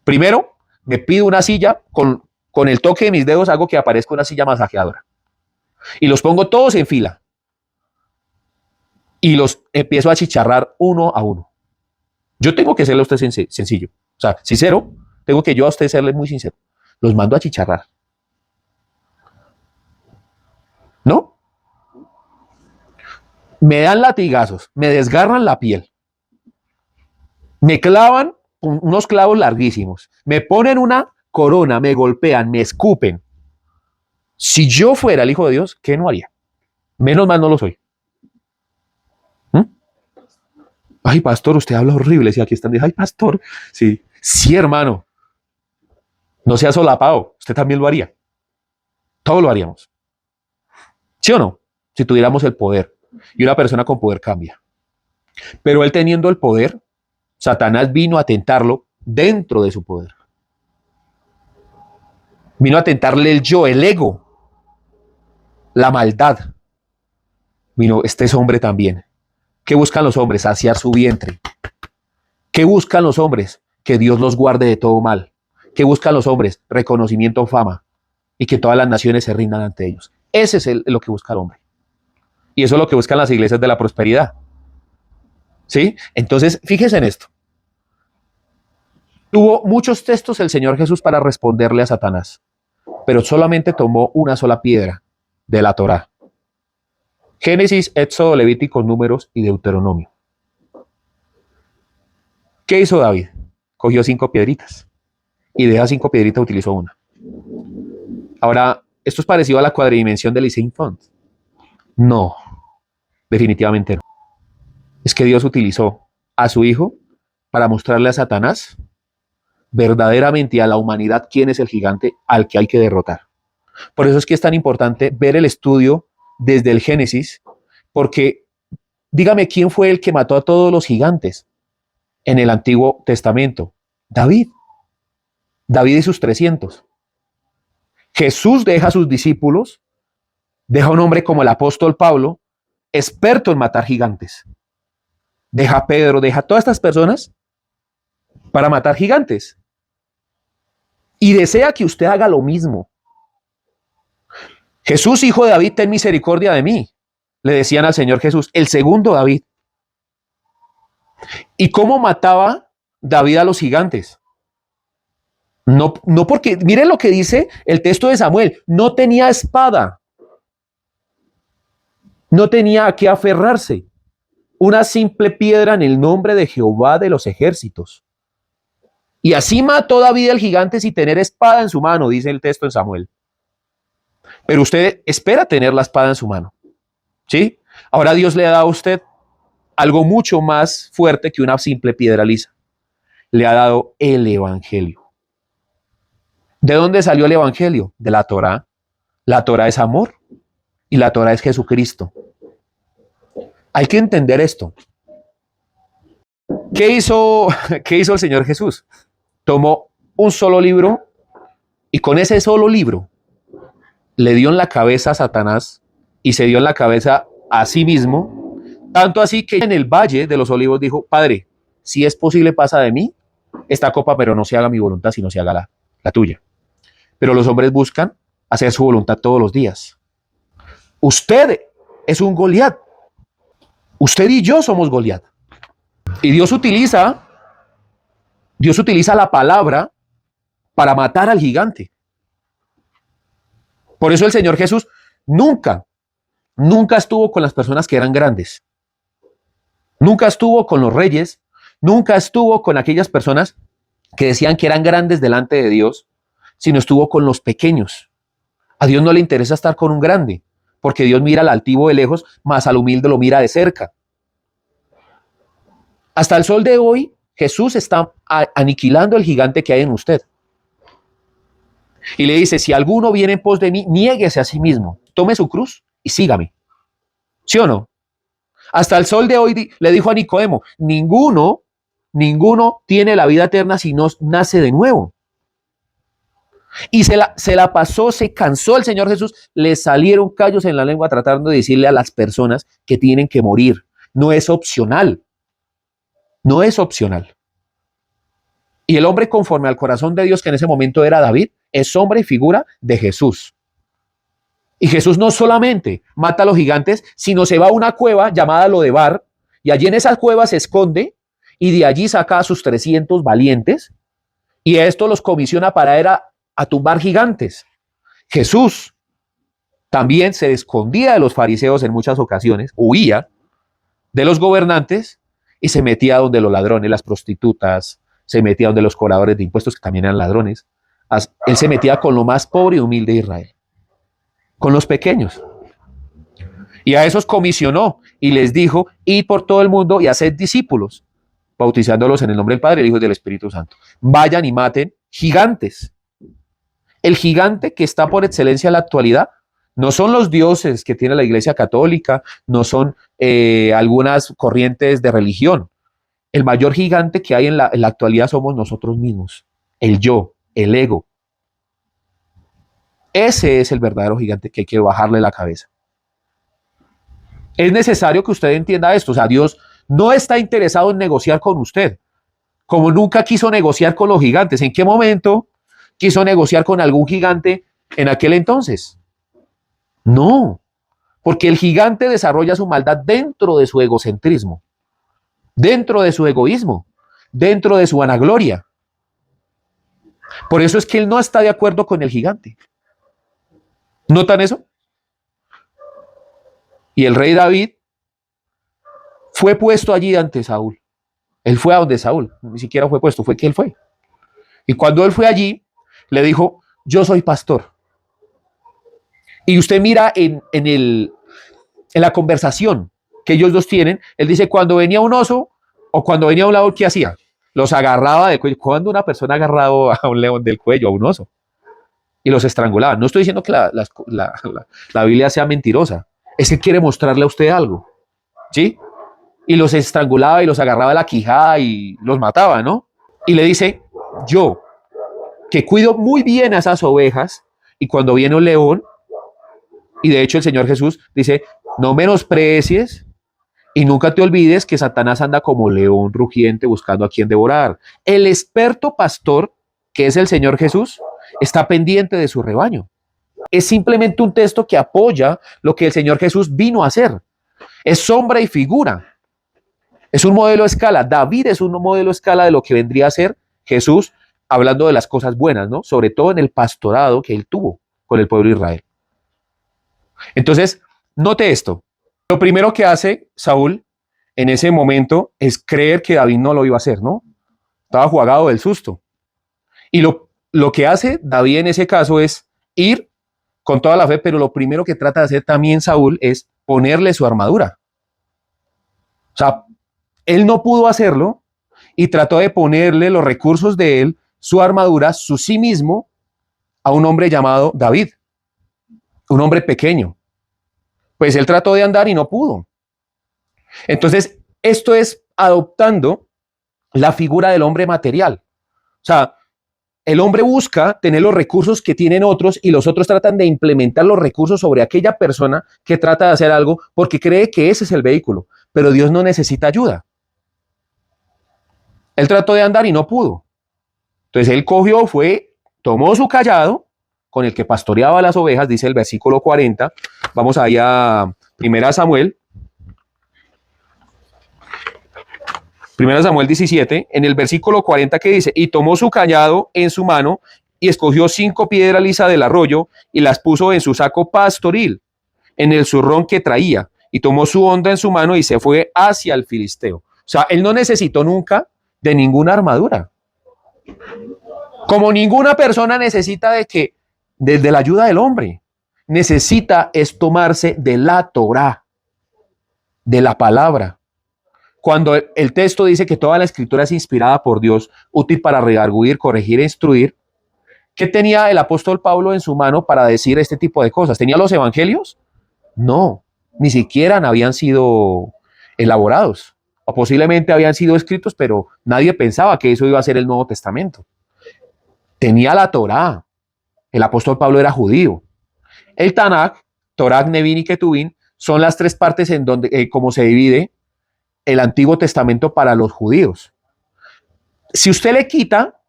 Primero, me pido una silla, con el toque de mis dedos hago que aparezca una silla masajeadora y los pongo todos en fila y los empiezo a achicharrar uno a uno. Yo tengo que serle a usted sencillo, o sea, sincero, tengo que yo a usted serle muy sincero. Los mando a achicharrar. ¿No? Me dan latigazos, me desgarran la piel, me clavan unos clavos larguísimos, me ponen una corona, me golpean, me escupen. Si yo fuera el Hijo de Dios, ¿qué no haría? Menos mal no lo soy. Ay, pastor, usted habla horrible. Si aquí están, ay, pastor. Sí, sí, hermano. No sea solapado. Usted también lo haría. Todos lo haríamos. ¿Sí o no? Si tuviéramos el poder. Y una persona con poder cambia. Pero él teniendo el poder, Satanás vino a tentarlo dentro de su poder. Vino a tentarle el yo, el ego, la maldad. Vino, este es hombre también. ¿Qué buscan los hombres? Saciar su vientre. ¿Qué buscan los hombres? Que Dios los guarde de todo mal. ¿Qué buscan los hombres? Reconocimiento, fama. Y que todas las naciones se rindan ante ellos. Ese es lo que busca el hombre. Y eso es lo que buscan las iglesias de la prosperidad. ¿Sí? Entonces, fíjese en esto. Tuvo muchos textos el Señor Jesús para responderle a Satanás, pero solamente tomó una sola piedra de la Torá. Génesis, Éxodo, Levítico, Números y Deuteronomio. ¿Qué hizo David? Cogió 5 piedritas y de esas 5 piedritas utilizó una. Ahora, ¿esto es parecido a la cuadridimensión del Lyceum Font? No, definitivamente no. Es que Dios utilizó a su Hijo para mostrarle a Satanás verdaderamente, a la humanidad, quién es el gigante al que hay que derrotar. Por eso es que es tan importante ver el estudio desde el Génesis, porque dígame quién fue el que mató a todos los gigantes en el Antiguo Testamento. David. David y sus 300. Jesús deja a sus discípulos, deja a un hombre como el apóstol Pablo, experto en matar gigantes. Deja a Pedro, deja a todas estas personas para matar gigantes. Y desea que usted haga lo mismo. Jesús, hijo de David, ten misericordia de mí, le decían al Señor Jesús, el segundo David. ¿Y cómo mataba David a los gigantes? No porque, miren lo que dice el texto de Samuel, no tenía espada, no tenía a qué aferrarse, una simple piedra en el nombre de Jehová de los ejércitos. Y así mató David al gigante sin tener espada en su mano, dice el texto en Samuel. Pero usted espera tener la espada en su mano, ¿sí? Ahora Dios le ha dado a usted algo mucho más fuerte que una simple piedra lisa. Le ha dado el Evangelio. ¿De dónde salió el Evangelio? De la Torá. La Torá es amor y la Torá es Jesucristo. Hay que entender esto. ¿Qué hizo el Señor Jesús? Tomó un solo libro y con ese solo libro le dio en la cabeza a Satanás y se dio en la cabeza a sí mismo, tanto así que en el Valle de los Olivos dijo, Padre, si es posible pasa de mí esta copa, pero no se haga mi voluntad, sino se haga la tuya. Pero los hombres buscan hacer su voluntad todos los días. Usted es un Goliat. Usted y yo somos Goliat. Y Dios utiliza la palabra para matar al gigante. Por eso el Señor Jesús nunca estuvo con las personas que eran grandes. Nunca estuvo con los reyes, nunca estuvo con aquellas personas que decían que eran grandes delante de Dios, sino estuvo con los pequeños. A Dios no le interesa estar con un grande, porque Dios mira al altivo de lejos, más al humilde lo mira de cerca. Hasta el sol de hoy, Jesús está aniquilando el gigante que hay en usted. Y le dice, si alguno viene en pos de mí, niéguese a sí mismo, tome su cruz y sígame. ¿Sí o no? Hasta el sol de hoy le dijo a Nicodemo, ninguno tiene la vida eterna si no nace de nuevo. Y se la pasó, se cansó el Señor Jesús, le salieron callos en la lengua tratando de decirle a las personas que tienen que morir. No es opcional. No es opcional. Y el hombre conforme al corazón de Dios, que en ese momento era David, es sombra y figura de Jesús. Y Jesús no solamente mata a los gigantes, sino se va a una cueva llamada Lodebar, y allí en esa cueva se esconde, y de allí saca a sus 300 valientes, y a esto los comisiona para ir a tumbar gigantes. Jesús también se escondía de los fariseos en muchas ocasiones, huía de los gobernantes y se metía donde los ladrones, las prostitutas, se metía donde los cobradores de impuestos, que también eran ladrones. Él se metía con lo más pobre y humilde de Israel, con los pequeños. Y a esos comisionó y les dijo, id por todo el mundo y haced discípulos, bautizándolos en el nombre del Padre, del Hijo y del Espíritu Santo. Vayan y maten gigantes. El gigante que está por excelencia en la actualidad no son los dioses que tiene la Iglesia Católica, no son algunas corrientes de religión. El mayor gigante que hay en la actualidad somos nosotros mismos, el yo, el ego. Ese es el verdadero gigante que hay que bajarle la cabeza. Es necesario que usted entienda esto. O sea, Dios no está interesado en negociar con usted, como nunca quiso negociar con los gigantes. ¿En qué momento quiso negociar con algún gigante en aquel entonces? No, porque el gigante desarrolla su maldad dentro de su egocentrismo, dentro de su egoísmo, dentro de su vanagloria. Por eso es que él no está de acuerdo con el gigante. ¿Notan eso? Y el rey David fue puesto allí ante Saúl. Él fue a donde Saúl, ni siquiera fue puesto, fue que él fue. Y cuando él fue allí, le dijo, yo soy pastor. Y usted mira en la conversación que ellos dos tienen, él dice, cuando venía un oso o cuando venía un león, ¿qué hacía? Los agarraba del cuello. Cuando una persona agarraba a un león del cuello, a un oso, y los estrangulaba. No estoy diciendo que la Biblia sea mentirosa, es que quiere mostrarle a usted algo, ¿sí? Y los estrangulaba y los agarraba de la quijada y los mataba, ¿no? Y le dice, yo, que cuido muy bien a esas ovejas, y cuando viene un león, y de hecho el Señor Jesús dice, no menosprecies y nunca te olvides que Satanás anda como león rugiente buscando a quien devorar. El experto pastor, que es el Señor Jesús, está pendiente de su rebaño. Es simplemente un texto que apoya lo que el Señor Jesús vino a hacer. Es sombra y figura. Es un modelo a escala. David es un modelo a escala de lo que vendría a ser Jesús, hablando de las cosas buenas, ¿no? Sobre todo en el pastorado que él tuvo con el pueblo de Israel. Entonces, note esto. Lo primero que hace Saúl en ese momento es creer que David no lo iba a hacer, ¿no? Estaba jugado del susto. Y lo que hace David en ese caso es ir con toda la fe, pero lo primero que trata de hacer también Saúl es ponerle su armadura. O sea, él no pudo hacerlo y trató de ponerle los recursos de él, su armadura, su sí mismo, a un hombre llamado David, un hombre pequeño. Pues él trató de andar y no pudo. Entonces, esto es adoptando la figura del hombre material. O sea, el hombre busca tener los recursos que tienen otros y los otros tratan de implementar los recursos sobre aquella persona que trata de hacer algo porque cree que ese es el vehículo. Pero Dios no necesita ayuda. Él trató de andar y no pudo. Entonces él cogió, tomó su cayado con el que pastoreaba las ovejas, dice el versículo 40. Vamos ahí a 1 Samuel. 1 Samuel 17, en el versículo 40 que dice, y tomó su cayado en su mano y escogió 5 piedras lisas del arroyo y las puso en su saco pastoril, en el zurrón que traía, y tomó su honda en su mano y se fue hacia el filisteo. O sea, él no necesitó nunca de ninguna armadura. Como ninguna persona necesita de la ayuda del hombre. Necesita es tomarse de la Torá, de la palabra. Cuando el texto dice que toda la escritura es inspirada por Dios, útil para redarguir, corregir e instruir, ¿qué tenía el apóstol Pablo en su mano para decir este tipo de cosas? ¿Tenía los evangelios? No, ni siquiera habían sido elaborados. O posiblemente habían sido escritos, pero nadie pensaba que eso iba a ser el Nuevo Testamento. Tenía la Torá. El apóstol Pablo era judío. El Tanaj, Torah, Nevin y Ketuvim, son las tres partes en donde, como se divide el Antiguo Testamento para los judíos. Si usted le quita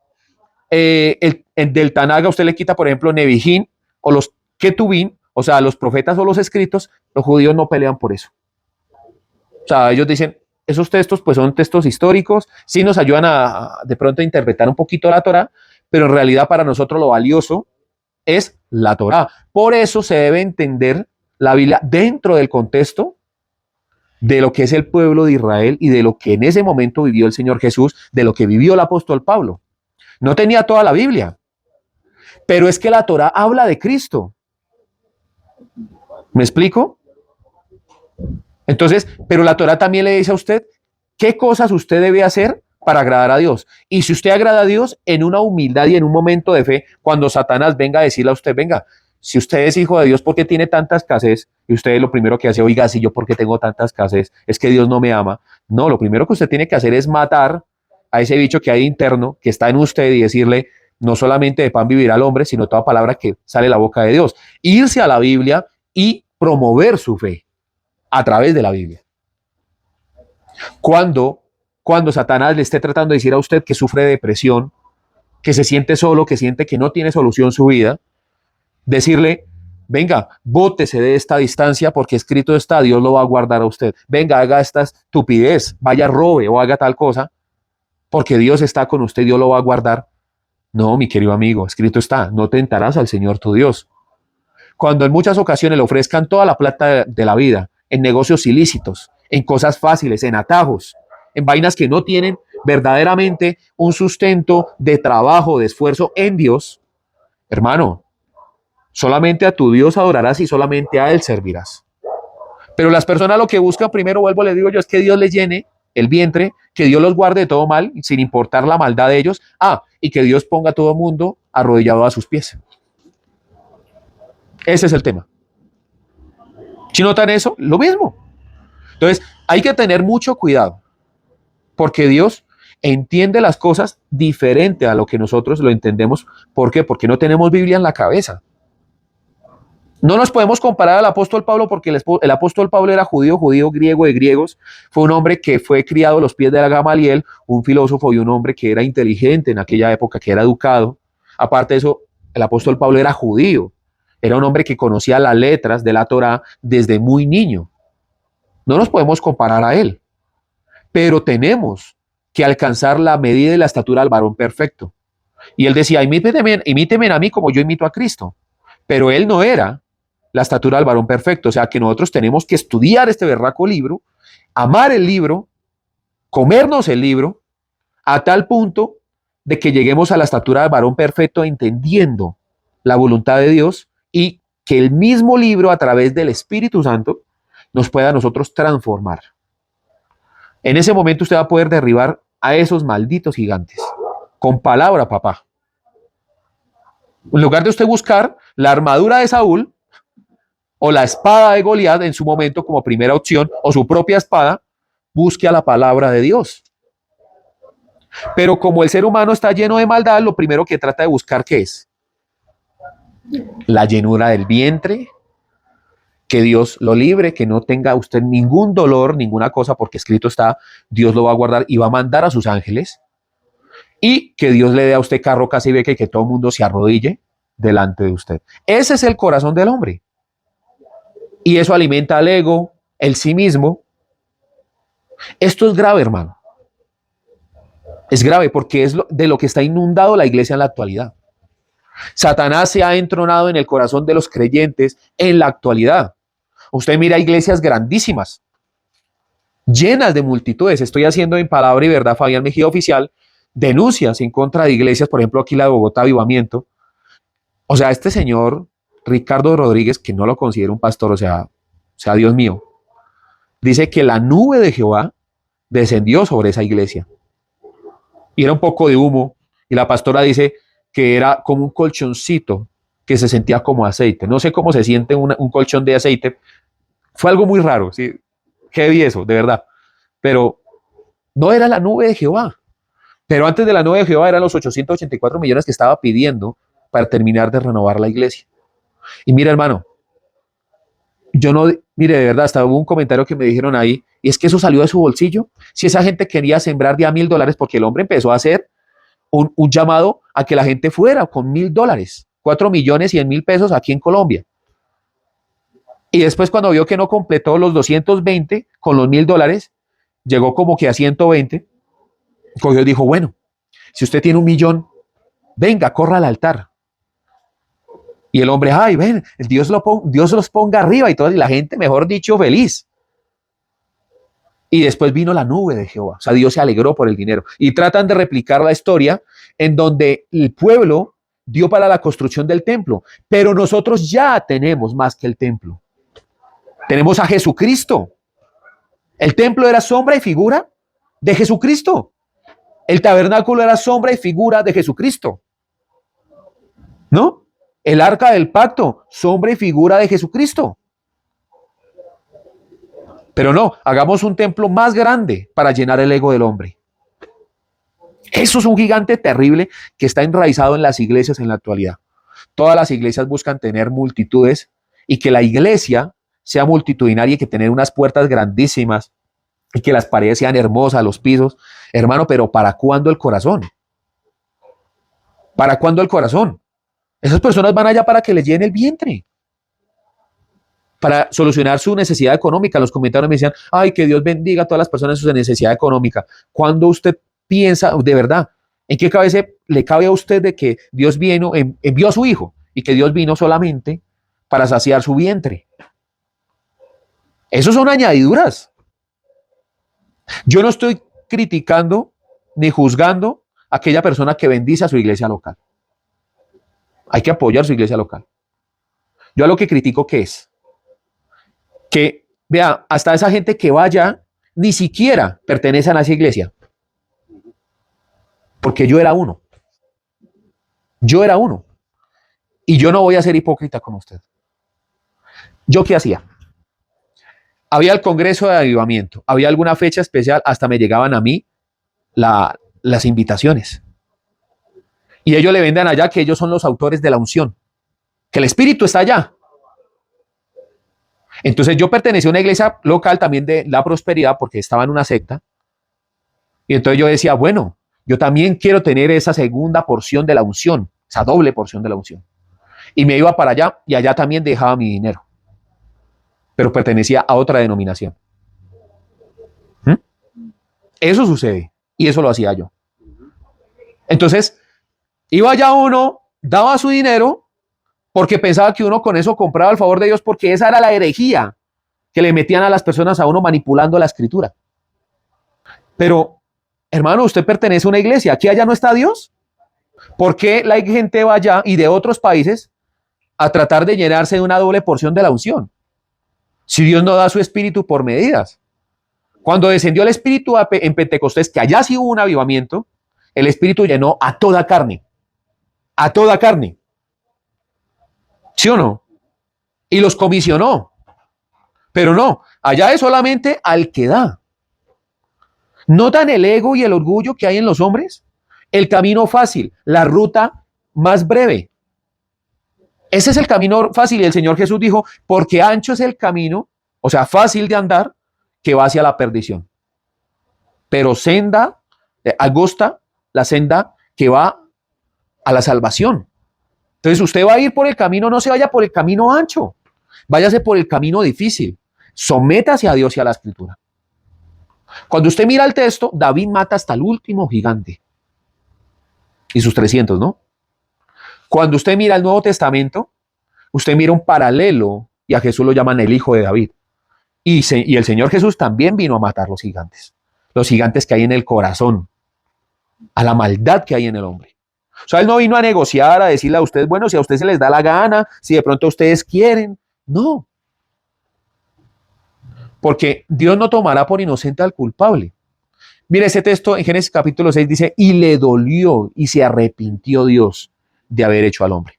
del Tanaj, usted le quita, por ejemplo, Nevijín o los Ketuvim, o sea, los profetas o los escritos, los judíos no pelean por eso. O sea, ellos dicen, esos textos pues son textos históricos, sí nos ayudan de pronto a interpretar un poquito la Torah, pero en realidad para nosotros lo valioso es la Torá. Por eso se debe entender la Biblia dentro del contexto de lo que es el pueblo de Israel y de lo que en ese momento vivió el Señor Jesús, de lo que vivió el apóstol Pablo. No tenía toda la Biblia, pero es que la Torá habla de Cristo. ¿Me explico? Entonces, pero la Torá también le dice a usted qué cosas usted debe hacer para agradar a Dios. Y si usted agrada a Dios en una humildad y en un momento de fe, cuando Satanás venga a decirle a usted, venga, si usted es hijo de Dios, ¿por qué tiene tanta escasez? Y usted lo primero que hace, oiga, si yo por qué tengo tanta escasez, es que Dios no me ama. No, lo primero que usted tiene que hacer es matar a ese bicho que hay interno, que está en usted y decirle, no solamente de pan vivirá el hombre, sino toda palabra que sale de la boca de Dios. Irse a la Biblia y promover su fe a través de la Biblia. Cuando Satanás le esté tratando de decir a usted que sufre de depresión, que se siente solo, que siente que no tiene solución su vida, decirle, venga, bótese de esta distancia porque escrito está, Dios lo va a guardar a usted. Venga, haga esta estupidez, vaya, robe o haga tal cosa, porque Dios está con usted, Dios lo va a guardar. No, mi querido amigo, escrito está, no tentarás al Señor tu Dios. Cuando en muchas ocasiones le ofrezcan toda la plata de la vida, en negocios ilícitos, en cosas fáciles, en atajos, en vainas que no tienen verdaderamente un sustento de trabajo, de esfuerzo en Dios, hermano, solamente a tu Dios adorarás y solamente a Él servirás. Pero las personas lo que buscan, primero vuelvo, les digo yo, es que Dios les llene el vientre, que Dios los guarde de todo mal, sin importar la maldad de ellos, y que Dios ponga a todo el mundo arrodillado a sus pies. Ese es el tema. Si notan eso, lo mismo. Entonces, hay que tener mucho cuidado, porque Dios entiende las cosas diferente a lo que nosotros lo entendemos. ¿Por qué? Porque no tenemos Biblia en la cabeza. No nos podemos comparar al apóstol Pablo porque el apóstol Pablo era judío, griego de griegos. Fue un hombre que fue criado a los pies de la Gamaliel, un filósofo y un hombre que era inteligente en aquella época, que era educado. Aparte de eso, el apóstol Pablo era judío. Era un hombre que conocía las letras de la Torá desde muy niño. No nos podemos comparar a él, pero tenemos que alcanzar la medida y la estatura del varón perfecto. Y él decía, imíteme a mí como yo imito a Cristo. Pero él no era la estatura del varón perfecto. O sea que nosotros tenemos que estudiar este berraco libro, amar el libro, comernos el libro, a tal punto de que lleguemos a la estatura del varón perfecto entendiendo la voluntad de Dios y que el mismo libro a través del Espíritu Santo nos pueda a nosotros transformar. En ese momento usted va a poder derribar a esos malditos gigantes con palabra, papá. En lugar de usted buscar la armadura de Saúl o la espada de Goliat en su momento como primera opción o su propia espada, busque a la palabra de Dios. Pero como el ser humano está lleno de maldad, lo primero que trata de buscar, ¿qué es? La llenura del vientre, que Dios lo libre, que no tenga usted ningún dolor, ninguna cosa, porque escrito está, Dios lo va a guardar y va a mandar a sus ángeles, y que Dios le dé a usted carro, casa y beca y que todo el mundo se arrodille delante de usted. Ese es el corazón del hombre. Y eso alimenta al ego, el sí mismo. Esto es grave, hermano. Es grave porque es de lo que está inundado la iglesia en la actualidad. Satanás se ha entronado en el corazón de los creyentes en la actualidad. Usted mira iglesias grandísimas, llenas de multitudes. Estoy haciendo en Palabra y Verdad, Fabián Mejía Oficial, denuncias en contra de iglesias, por ejemplo, aquí la de Bogotá, Avivamiento. O sea, este señor Ricardo Rodríguez, que no lo considero un pastor, o sea, Dios mío, dice que la nube de Jehová descendió sobre esa iglesia. Y era un poco de humo. Y la pastora dice que era como un colchoncito que se sentía como aceite. No sé cómo se siente un colchón de aceite. Fue algo muy raro, ¿sí? Heavy eso, de verdad. Pero no era la nube de Jehová. Pero antes de la nube de Jehová eran los 884 millones que estaba pidiendo para terminar de renovar la iglesia. Y mira, hermano, yo no, mire, de verdad, hasta hubo un comentario que me dijeron ahí, y es que eso salió de su bolsillo. Si esa gente quería sembrar de a $1,000, porque el hombre empezó a hacer un llamado a que la gente fuera con $1,000, 4.100.000 pesos aquí en Colombia. Y después cuando vio que no completó los 220 con los $1,000, llegó como que a 120, cogió y dijo, bueno, si usted tiene 1.000.000, venga, corra al altar. Y el hombre, ay, ven, Dios los ponga arriba y todo, y la gente, mejor dicho, feliz. Y después vino la nube de Jehová, o sea, Dios se alegró por el dinero. Y tratan de replicar la historia en donde el pueblo dio para la construcción del templo, pero nosotros ya tenemos más que el templo. Tenemos a Jesucristo. El templo era sombra y figura de Jesucristo. El tabernáculo era sombra y figura de Jesucristo. ¿No? El arca del pacto, sombra y figura de Jesucristo. Pero no, hagamos un templo más grande para llenar el ego del hombre. Eso es un gigante terrible que está enraizado en las iglesias en la actualidad. Todas las iglesias buscan tener multitudes y que la iglesia sea multitudinaria y que tener unas puertas grandísimas y que las paredes sean hermosas, los pisos. Hermano, pero ¿para cuándo el corazón? ¿Para cuándo el corazón? Esas personas van allá para que les llene el vientre, para solucionar su necesidad económica. Los comentarios me decían, ay, que Dios bendiga a todas las personas en su necesidad económica. ¿Cuándo usted piensa, de verdad, en qué cabeza le cabe a usted de que Dios envió a su hijo y que Dios vino solamente para saciar su vientre? Esos son añadiduras. Yo no estoy criticando ni juzgando a aquella persona que bendice a su iglesia local. Hay que apoyar su iglesia local. Yo a lo que critico, ¿qué es? Que, vea, hasta esa gente que vaya, ni siquiera pertenecen a esa iglesia. Porque yo era uno. Yo era uno. Y yo no voy a ser hipócrita con usted. ¿Yo qué hacía? Había el Congreso de Avivamiento. Había alguna fecha especial, hasta me llegaban a mí las invitaciones. Y ellos le venden allá que ellos son los autores de la unción. Que el Espíritu está allá. Entonces yo pertenecía a una iglesia local también de la prosperidad porque estaba en una secta. Y entonces yo decía, bueno, yo también quiero tener esa segunda porción de la unción, esa doble porción de la unción. Y me iba para allá y allá también dejaba mi dinero. Pero pertenecía a otra denominación. Eso sucede y eso lo hacía yo. Entonces, iba allá uno, daba su dinero porque pensaba que uno con eso compraba el favor de Dios, porque esa era la herejía que le metían a las personas a uno manipulando la escritura. Pero, hermano, usted pertenece a una iglesia, ¿aquí allá no está Dios? ¿Por qué la gente va allá y de otros países a tratar de llenarse de una doble porción de la unción? Si Dios no da su espíritu por medidas. Cuando descendió el espíritu en Pentecostés, que allá sí hubo un avivamiento, el espíritu llenó a toda carne. A toda carne. ¿Sí o no? Y los comisionó. Pero no, allá es solamente al que da. ¿Notan el ego y el orgullo que hay en los hombres? El camino fácil, la ruta más breve. Ese es el camino fácil y el Señor Jesús dijo, porque ancho es el camino, o sea, fácil de andar, que va hacia la perdición. Pero senda, angosta, la senda que va a la salvación. Entonces usted va a ir por el camino, no se vaya por el camino ancho, váyase por el camino difícil. Sométase a Dios y a la escritura. Cuando usted mira el texto, David mata hasta el último gigante. Y sus 300, ¿no? Cuando usted mira el Nuevo Testamento, usted mira un paralelo y a Jesús lo llaman el Hijo de David. Y el Señor Jesús también vino a matar los gigantes que hay en el corazón, a la maldad que hay en el hombre. O sea, Él no vino a negociar, a decirle a ustedes, bueno, si a ustedes se les da la gana, si de pronto ustedes quieren. No. Porque Dios no tomará por inocente al culpable. Mire, ese texto en Génesis capítulo 6 dice, y le dolió y se arrepintió Dios de haber hecho al hombre.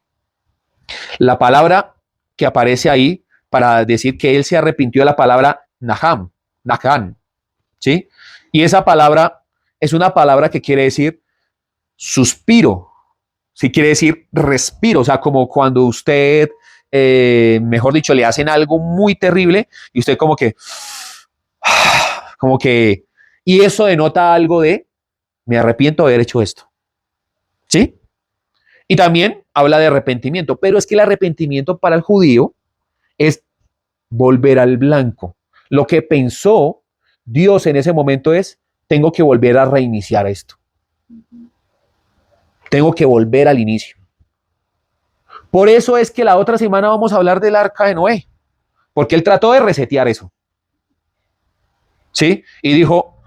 La palabra que aparece ahí para decir que Él se arrepintió de la palabra Naham, ¿sí? Y esa palabra es una palabra que quiere decir suspiro, sí quiere decir respiro, o sea, como cuando usted, mejor dicho, le hacen algo muy terrible y usted como que, y eso denota algo de, me arrepiento de haber hecho esto, ¿sí? Y también habla de arrepentimiento, pero es que el arrepentimiento para el judío es volver al blanco. Lo que pensó Dios en ese momento es, tengo que volver a reiniciar esto. Tengo que volver al inicio. Por eso es que la otra semana vamos a hablar del arca de Noé, porque él trató de resetear eso. ¿Sí? Y dijo,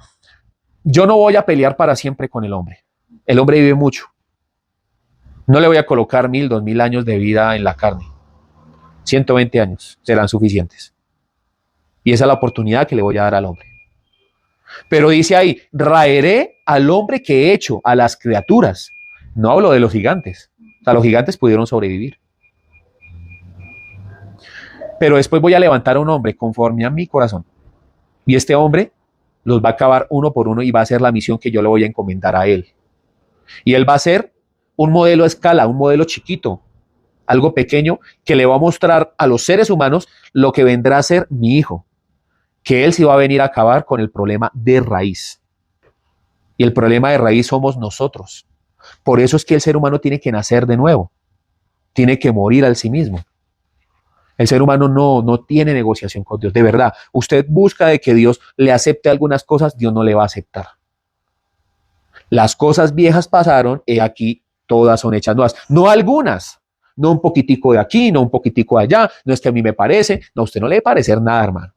yo no voy a pelear para siempre con el hombre. El hombre vive mucho. No le voy a colocar 1000, 2000 años de vida en la carne. 120 años serán suficientes. Y esa es la oportunidad que le voy a dar al hombre. Pero dice ahí, raeré al hombre que he hecho, a las criaturas. No hablo de los gigantes. O sea, los gigantes pudieron sobrevivir. Pero después voy a levantar a un hombre conforme a mi corazón. Y este hombre los va a acabar uno por uno y va a hacer la misión que yo le voy a encomendar a él. Y él va a ser un modelo a escala, un modelo chiquito, algo pequeño, que le va a mostrar a los seres humanos lo que vendrá a ser mi hijo, que él sí va a venir a acabar con el problema de raíz. Y el problema de raíz somos nosotros. Por eso es que el ser humano tiene que nacer de nuevo, tiene que morir al sí mismo. El ser humano no tiene negociación con Dios, de verdad. Usted busca de que Dios le acepte algunas cosas, Dios no le va a aceptar. Las cosas viejas pasaron, y aquí todas son hechas nuevas. No algunas, no un poquitico de aquí, no un poquitico de allá, no es que a mí me parece, no, a usted no le debe parecer nada, hermano.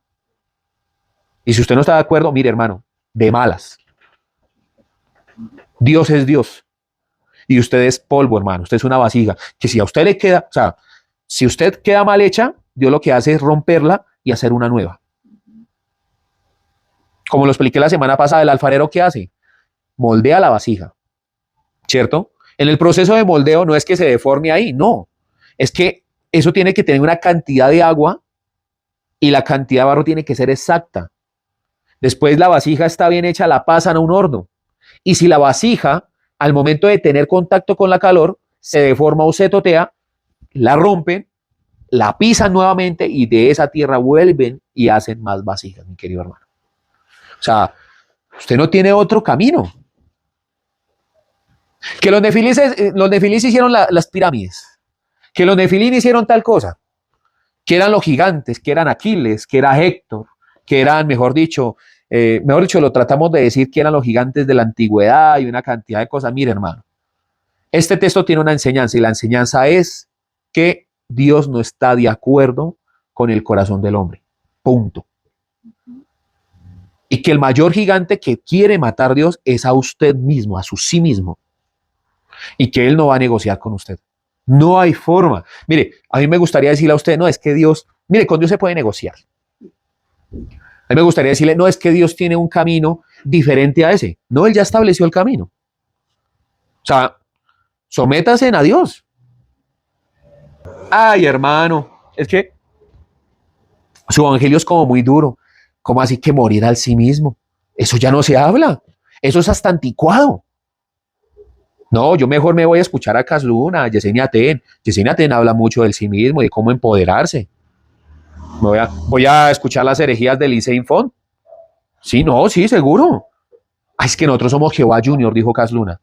Y si usted no está de acuerdo, mire, hermano, de malas. Dios es Dios. Y usted es polvo, hermano, usted es una vasija, que si a usted le queda, o sea, si usted queda mal hecha, Dios lo que hace es romperla y hacer una nueva. Como lo expliqué la semana pasada, el alfarero, ¿qué hace? Moldea la vasija, ¿cierto? En el proceso de moldeo no es que se deforme ahí, no. Es que eso tiene que tener una cantidad de agua y la cantidad de barro tiene que ser exacta. Después la vasija está bien hecha, la pasan a un horno. Y si la vasija, al momento de tener contacto con la calor, se deforma o se totea, la rompen, la pisan nuevamente y de esa tierra vuelven y hacen más vasijas, mi querido hermano. O sea, usted no tiene otro camino. Que los nefilis hicieron las pirámides, que los nefilín hicieron tal cosa, que eran los gigantes, que eran Aquiles, que era Héctor, que eran, mejor dicho, lo tratamos de decir que eran los gigantes de la antigüedad y una cantidad de cosas. Mire, hermano, este texto tiene una enseñanza y la enseñanza es que Dios no está de acuerdo con el corazón del hombre. Punto. Y que el mayor gigante que quiere matar a Dios es a usted mismo, a su sí mismo. Y que Él no va a negociar con usted. No hay forma. Mire, a mí me gustaría decirle a usted, no, es que Dios, mire, con Dios se puede negociar. A mí me gustaría decirle, no, es que Dios tiene un camino diferente a ese. No, Él ya estableció el camino. O sea, sométase a Dios. Ay, hermano, es que su evangelio es como muy duro. ¿Cómo así que morir al sí mismo? Eso ya no se habla. Eso es hasta anticuado. No, yo mejor me voy a escuchar a Casluna, a Yesenia Ten. Yesenia Ten habla mucho del sí mismo y de cómo empoderarse. Voy a escuchar las herejías de Lee Font. Sí, no, sí, seguro. Ay, es que nosotros somos Jehová Junior, dijo Casluna.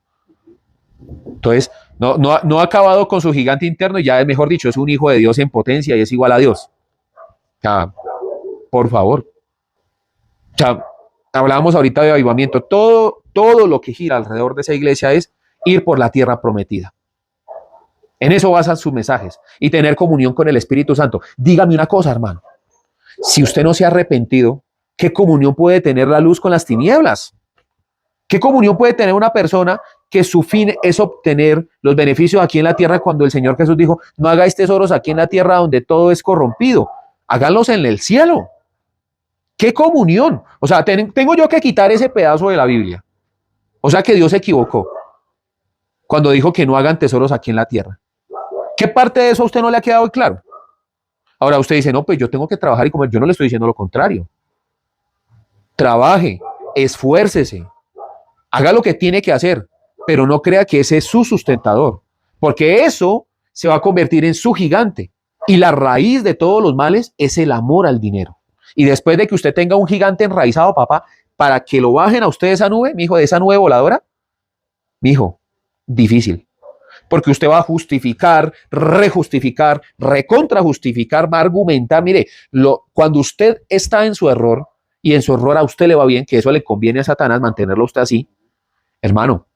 Entonces, no ha acabado con su gigante interno y ya es, mejor dicho, es un hijo de Dios en potencia y es igual a Dios. O sea, por favor. O sea, hablábamos ahorita de avivamiento. Todo lo que gira alrededor de esa iglesia es ir por la tierra prometida. En eso basan sus mensajes. Y tener comunión con el Espíritu Santo. Dígame una cosa, hermano. Si usted no se ha arrepentido, ¿qué comunión puede tener la luz con las tinieblas? ¿Qué comunión puede tener una persona que su fin es obtener los beneficios aquí en la tierra cuando el Señor Jesús dijo, no hagáis tesoros aquí en la tierra donde todo es corrompido, háganlos en el cielo? ¿Qué comunión? O sea, tengo yo que quitar ese pedazo de la Biblia. O sea que Dios se equivocó cuando dijo que no hagan tesoros aquí en la tierra. ¿Qué parte de eso a usted no le ha quedado claro? Ahora usted dice, no, pues yo tengo que trabajar y comer. Yo no le estoy diciendo lo contrario. Trabaje, esfuércese, haga lo que tiene que hacer, pero no crea que ese es su sustentador, porque eso se va a convertir en su gigante. Y la raíz de todos los males es el amor al dinero. Y después de que usted tenga un gigante enraizado, papá, para que lo bajen a usted de esa nube, mijo, de esa nube voladora, mijo, difícil. Porque usted va a justificar, rejustificar, recontrajustificar, va a argumentar. Mire, cuando usted está en su error y en su error a usted le va bien, que eso le conviene a Satanás mantenerlo a usted así, hermano,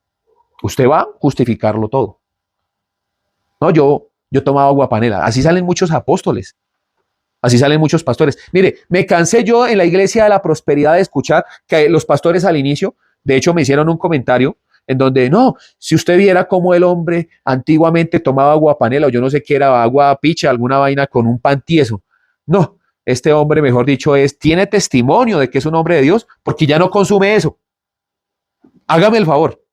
usted va a justificarlo todo. No, yo tomaba agua panela. Así salen muchos apóstoles. Así salen muchos pastores. Mire, me cansé yo en la iglesia de la prosperidad de escuchar que los pastores al inicio, de hecho me hicieron un comentario en donde, no, si usted viera cómo el hombre antiguamente tomaba agua panela o yo no sé qué era, agua picha, alguna vaina con un pan tieso. No, este hombre, mejor dicho, tiene testimonio de que es un hombre de Dios porque ya no consume eso. Hágame el favor.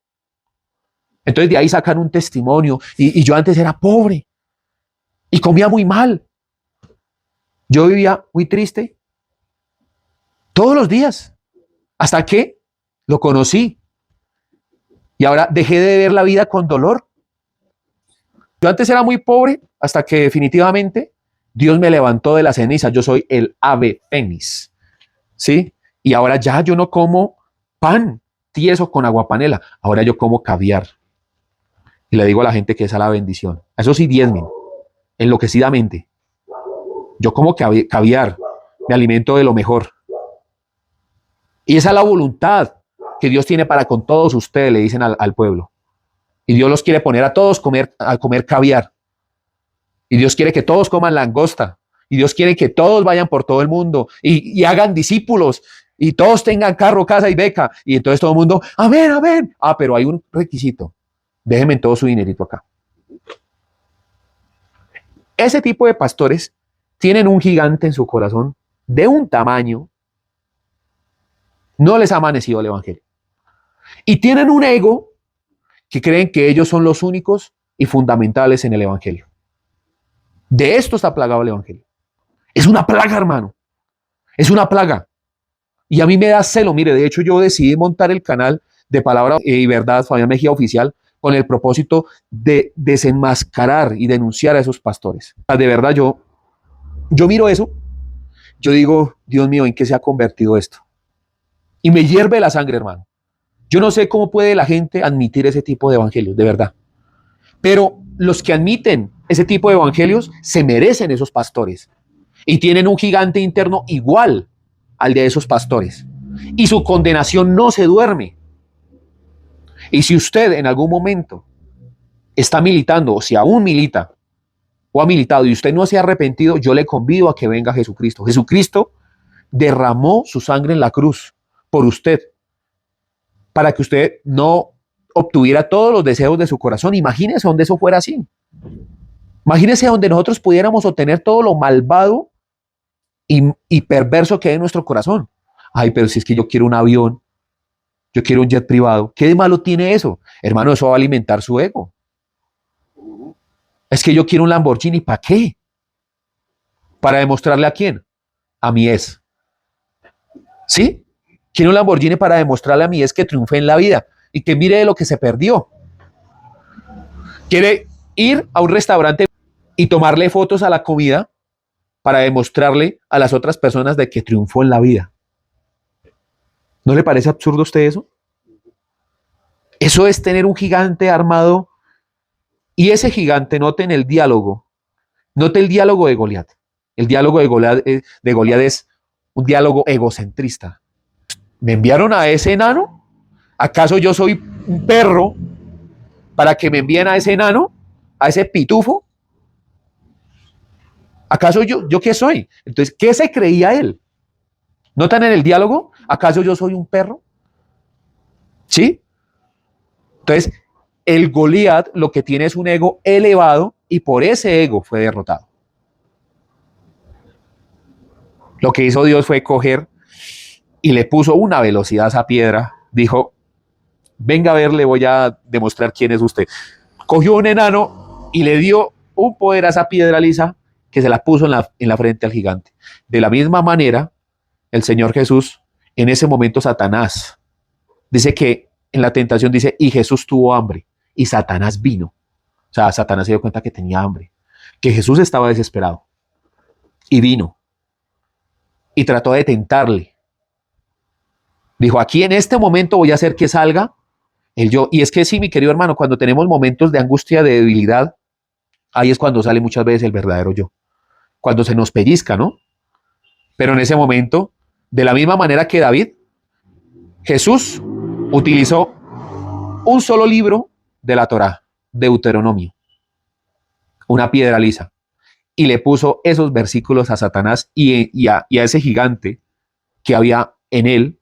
Entonces de ahí sacan un testimonio y yo antes era pobre y comía muy mal. Yo vivía muy triste todos los días hasta que lo conocí y ahora dejé de ver la vida con dolor. Yo antes era muy pobre hasta que definitivamente Dios me levantó de la ceniza. Yo soy el ave fénix, ¿sí? Y ahora ya yo no como pan tieso con aguapanela, ahora yo como caviar. Y le digo a la gente que esa es la bendición. Eso sí, diezmen, enloquecidamente. Yo como caviar, me alimento de lo mejor. Y esa es la voluntad que Dios tiene para con todos ustedes, le dicen al pueblo. Y Dios los quiere poner a todos a comer caviar. Y Dios quiere que todos coman langosta. Y Dios quiere que todos vayan por todo el mundo y hagan discípulos. Y todos tengan carro, casa y beca. Y entonces todo el mundo, amén, amén. Ah, pero hay un requisito. Déjenme todo su dinerito acá. Ese tipo de pastores tienen un gigante en su corazón de un tamaño. No les ha amanecido el evangelio. Y tienen un ego que creen que ellos son los únicos y fundamentales en el evangelio. De esto está plagado el evangelio. Es una plaga, hermano. Es una plaga. Y a mí me da celo. Mire, de hecho yo decidí montar el canal de Palabra y Verdad, Fabián Mejía Oficial, con el propósito de desenmascarar y denunciar a esos pastores. De verdad, yo miro eso, yo digo, Dios mío, ¿en qué se ha convertido esto? Y me hierve la sangre, hermano. Yo no sé cómo puede la gente admitir ese tipo de evangelios, de verdad. Pero los que admiten ese tipo de evangelios se merecen esos pastores y tienen un gigante interno igual al de esos pastores. Y su condenación no se duerme. Y si usted en algún momento está militando, o si aún milita, o ha militado y usted no se ha arrepentido, yo le convido a que venga Jesucristo. Jesucristo derramó su sangre en la cruz por usted, para que usted no obtuviera todos los deseos de su corazón. Imagínese donde eso fuera así. Imagínese donde nosotros pudiéramos obtener todo lo malvado y perverso que hay en nuestro corazón. Ay, pero si es que yo quiero un avión, yo quiero un jet privado, ¿qué de malo tiene eso? Hermano, eso va a alimentar su ego. Es que yo quiero un Lamborghini, ¿para qué? ¿Para demostrarle a quién? A mi ex. ¿Sí? Quiero un Lamborghini para demostrarle a mi ex que triunfé en la vida y que mire de lo que se perdió. Quiere ir a un restaurante y tomarle fotos a la comida para demostrarle a las otras personas de que triunfó en la vida. ¿No le parece absurdo a usted eso? Eso es tener un gigante armado y ese gigante, noten el diálogo, note el diálogo de Goliat. El diálogo de Goliat es un diálogo egocentrista. ¿Me enviaron a ese enano? ¿Acaso yo soy un perro para que me envíen a ese enano a ese pitufo? ¿Acaso yo qué soy? Entonces, ¿qué se creía él? ¿Notan en el diálogo? ¿Acaso yo soy un perro? ¿Sí? Entonces, el Goliat lo que tiene es un ego elevado y por ese ego fue derrotado. Lo que hizo Dios fue coger y le puso una velocidad a esa piedra. Dijo, venga a ver, le voy a demostrar quién es usted. Cogió un enano y le dio un poder a esa piedra lisa que se la puso en la frente al gigante. De la misma manera, el Señor Jesús, en ese momento Satanás, dice que en la tentación dice, y Jesús tuvo hambre, y Satanás vino. O sea, Satanás se dio cuenta que tenía hambre, que Jesús estaba desesperado, y vino, y trató de tentarle. Dijo, aquí en este momento voy a hacer que salga el yo. Y es que sí, mi querido hermano, cuando tenemos momentos de angustia, de debilidad, ahí es cuando sale muchas veces el verdadero yo. Cuando se nos pellizca, ¿no? Pero en ese momento, de la misma manera que David, Jesús utilizó un solo libro de la Torá, Deuteronomio, una piedra lisa, y le puso esos versículos a Satanás y a ese gigante que había en él,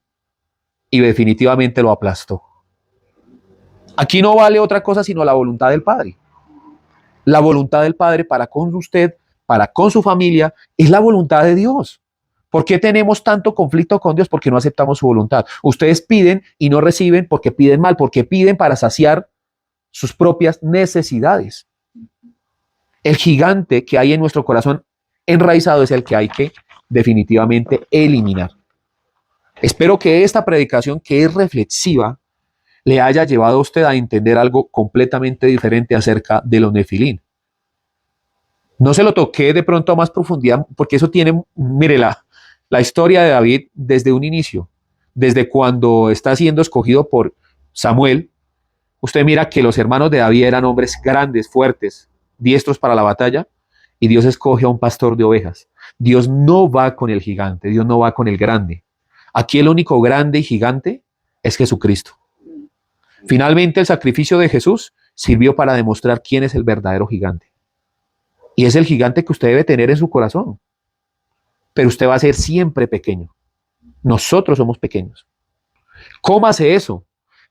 y definitivamente lo aplastó. Aquí no vale otra cosa sino la voluntad del Padre. La voluntad del Padre para con usted, para con su familia, es la voluntad de Dios. ¿Por qué tenemos tanto conflicto con Dios? Porque no aceptamos su voluntad. Ustedes piden y no reciben porque piden mal, porque piden para saciar sus propias necesidades. El gigante que hay en nuestro corazón enraizado es el que hay que definitivamente eliminar. Espero que esta predicación, que es reflexiva, le haya llevado a usted a entender algo completamente diferente acerca de los nefilín. No se lo toqué de pronto a más profundidad, porque eso tiene, mire, la historia de David desde un inicio, desde cuando está siendo escogido por Samuel. Usted mira que los hermanos de David eran hombres grandes, fuertes, diestros para la batalla, y Dios escoge a un pastor de ovejas. Dios no va con el gigante, Dios no va con el grande. Aquí el único grande y gigante es Jesucristo. Finalmente, el sacrificio de Jesús sirvió para demostrar quién es el verdadero gigante. Y es el gigante que usted debe tener en su corazón. Pero usted va a ser siempre pequeño. Nosotros somos pequeños. Cómase eso.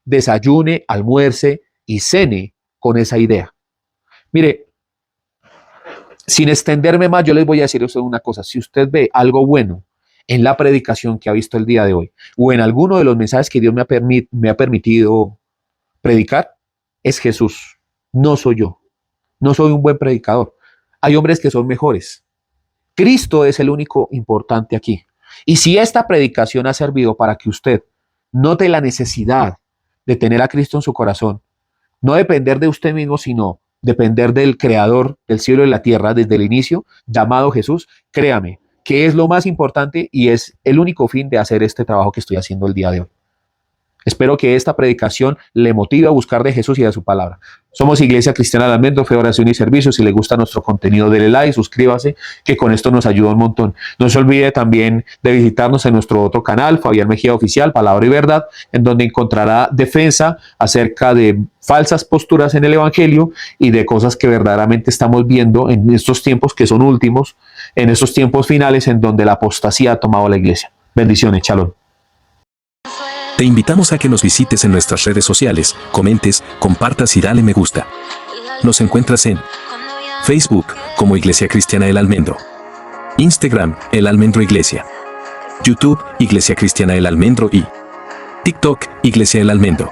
Desayune, almuerce y cene con esa idea. Mire, sin extenderme más, yo les voy a decir una cosa. Si usted ve algo bueno en la predicación que ha visto el día de hoy, o en alguno de los mensajes que Dios me ha permitido predicar, es Jesús. No soy yo. No soy un buen predicador. Hay hombres que son mejores. Cristo es el único importante aquí. Y si esta predicación ha servido para que usted note la necesidad de tener a Cristo en su corazón, no depender de usted mismo, sino depender del Creador del cielo y la tierra desde el inicio, llamado Jesús, créame, que es lo más importante y es el único fin de hacer este trabajo que estoy haciendo el día de hoy. Espero que esta predicación le motive a buscar de Jesús y de su palabra. Somos Iglesia Cristiana del Almendro, Fe, Oración y Servicio. Si le gusta nuestro contenido, dele like, suscríbase, que con esto nos ayuda un montón. No se olvide también de visitarnos en nuestro otro canal, Fabián Mejía Oficial, Palabra y Verdad, en donde encontrará defensa acerca de falsas posturas en el Evangelio y de cosas que verdaderamente estamos viendo en estos tiempos que son últimos, en estos tiempos finales en donde la apostasía ha tomado la iglesia. Bendiciones, shalom. Te invitamos a que nos visites en nuestras redes sociales, comentes, compartas y dale me gusta. Nos encuentras en Facebook como Iglesia Cristiana El Almendro, Instagram El Almendro Iglesia, YouTube Iglesia Cristiana El Almendro y TikTok Iglesia El Almendro.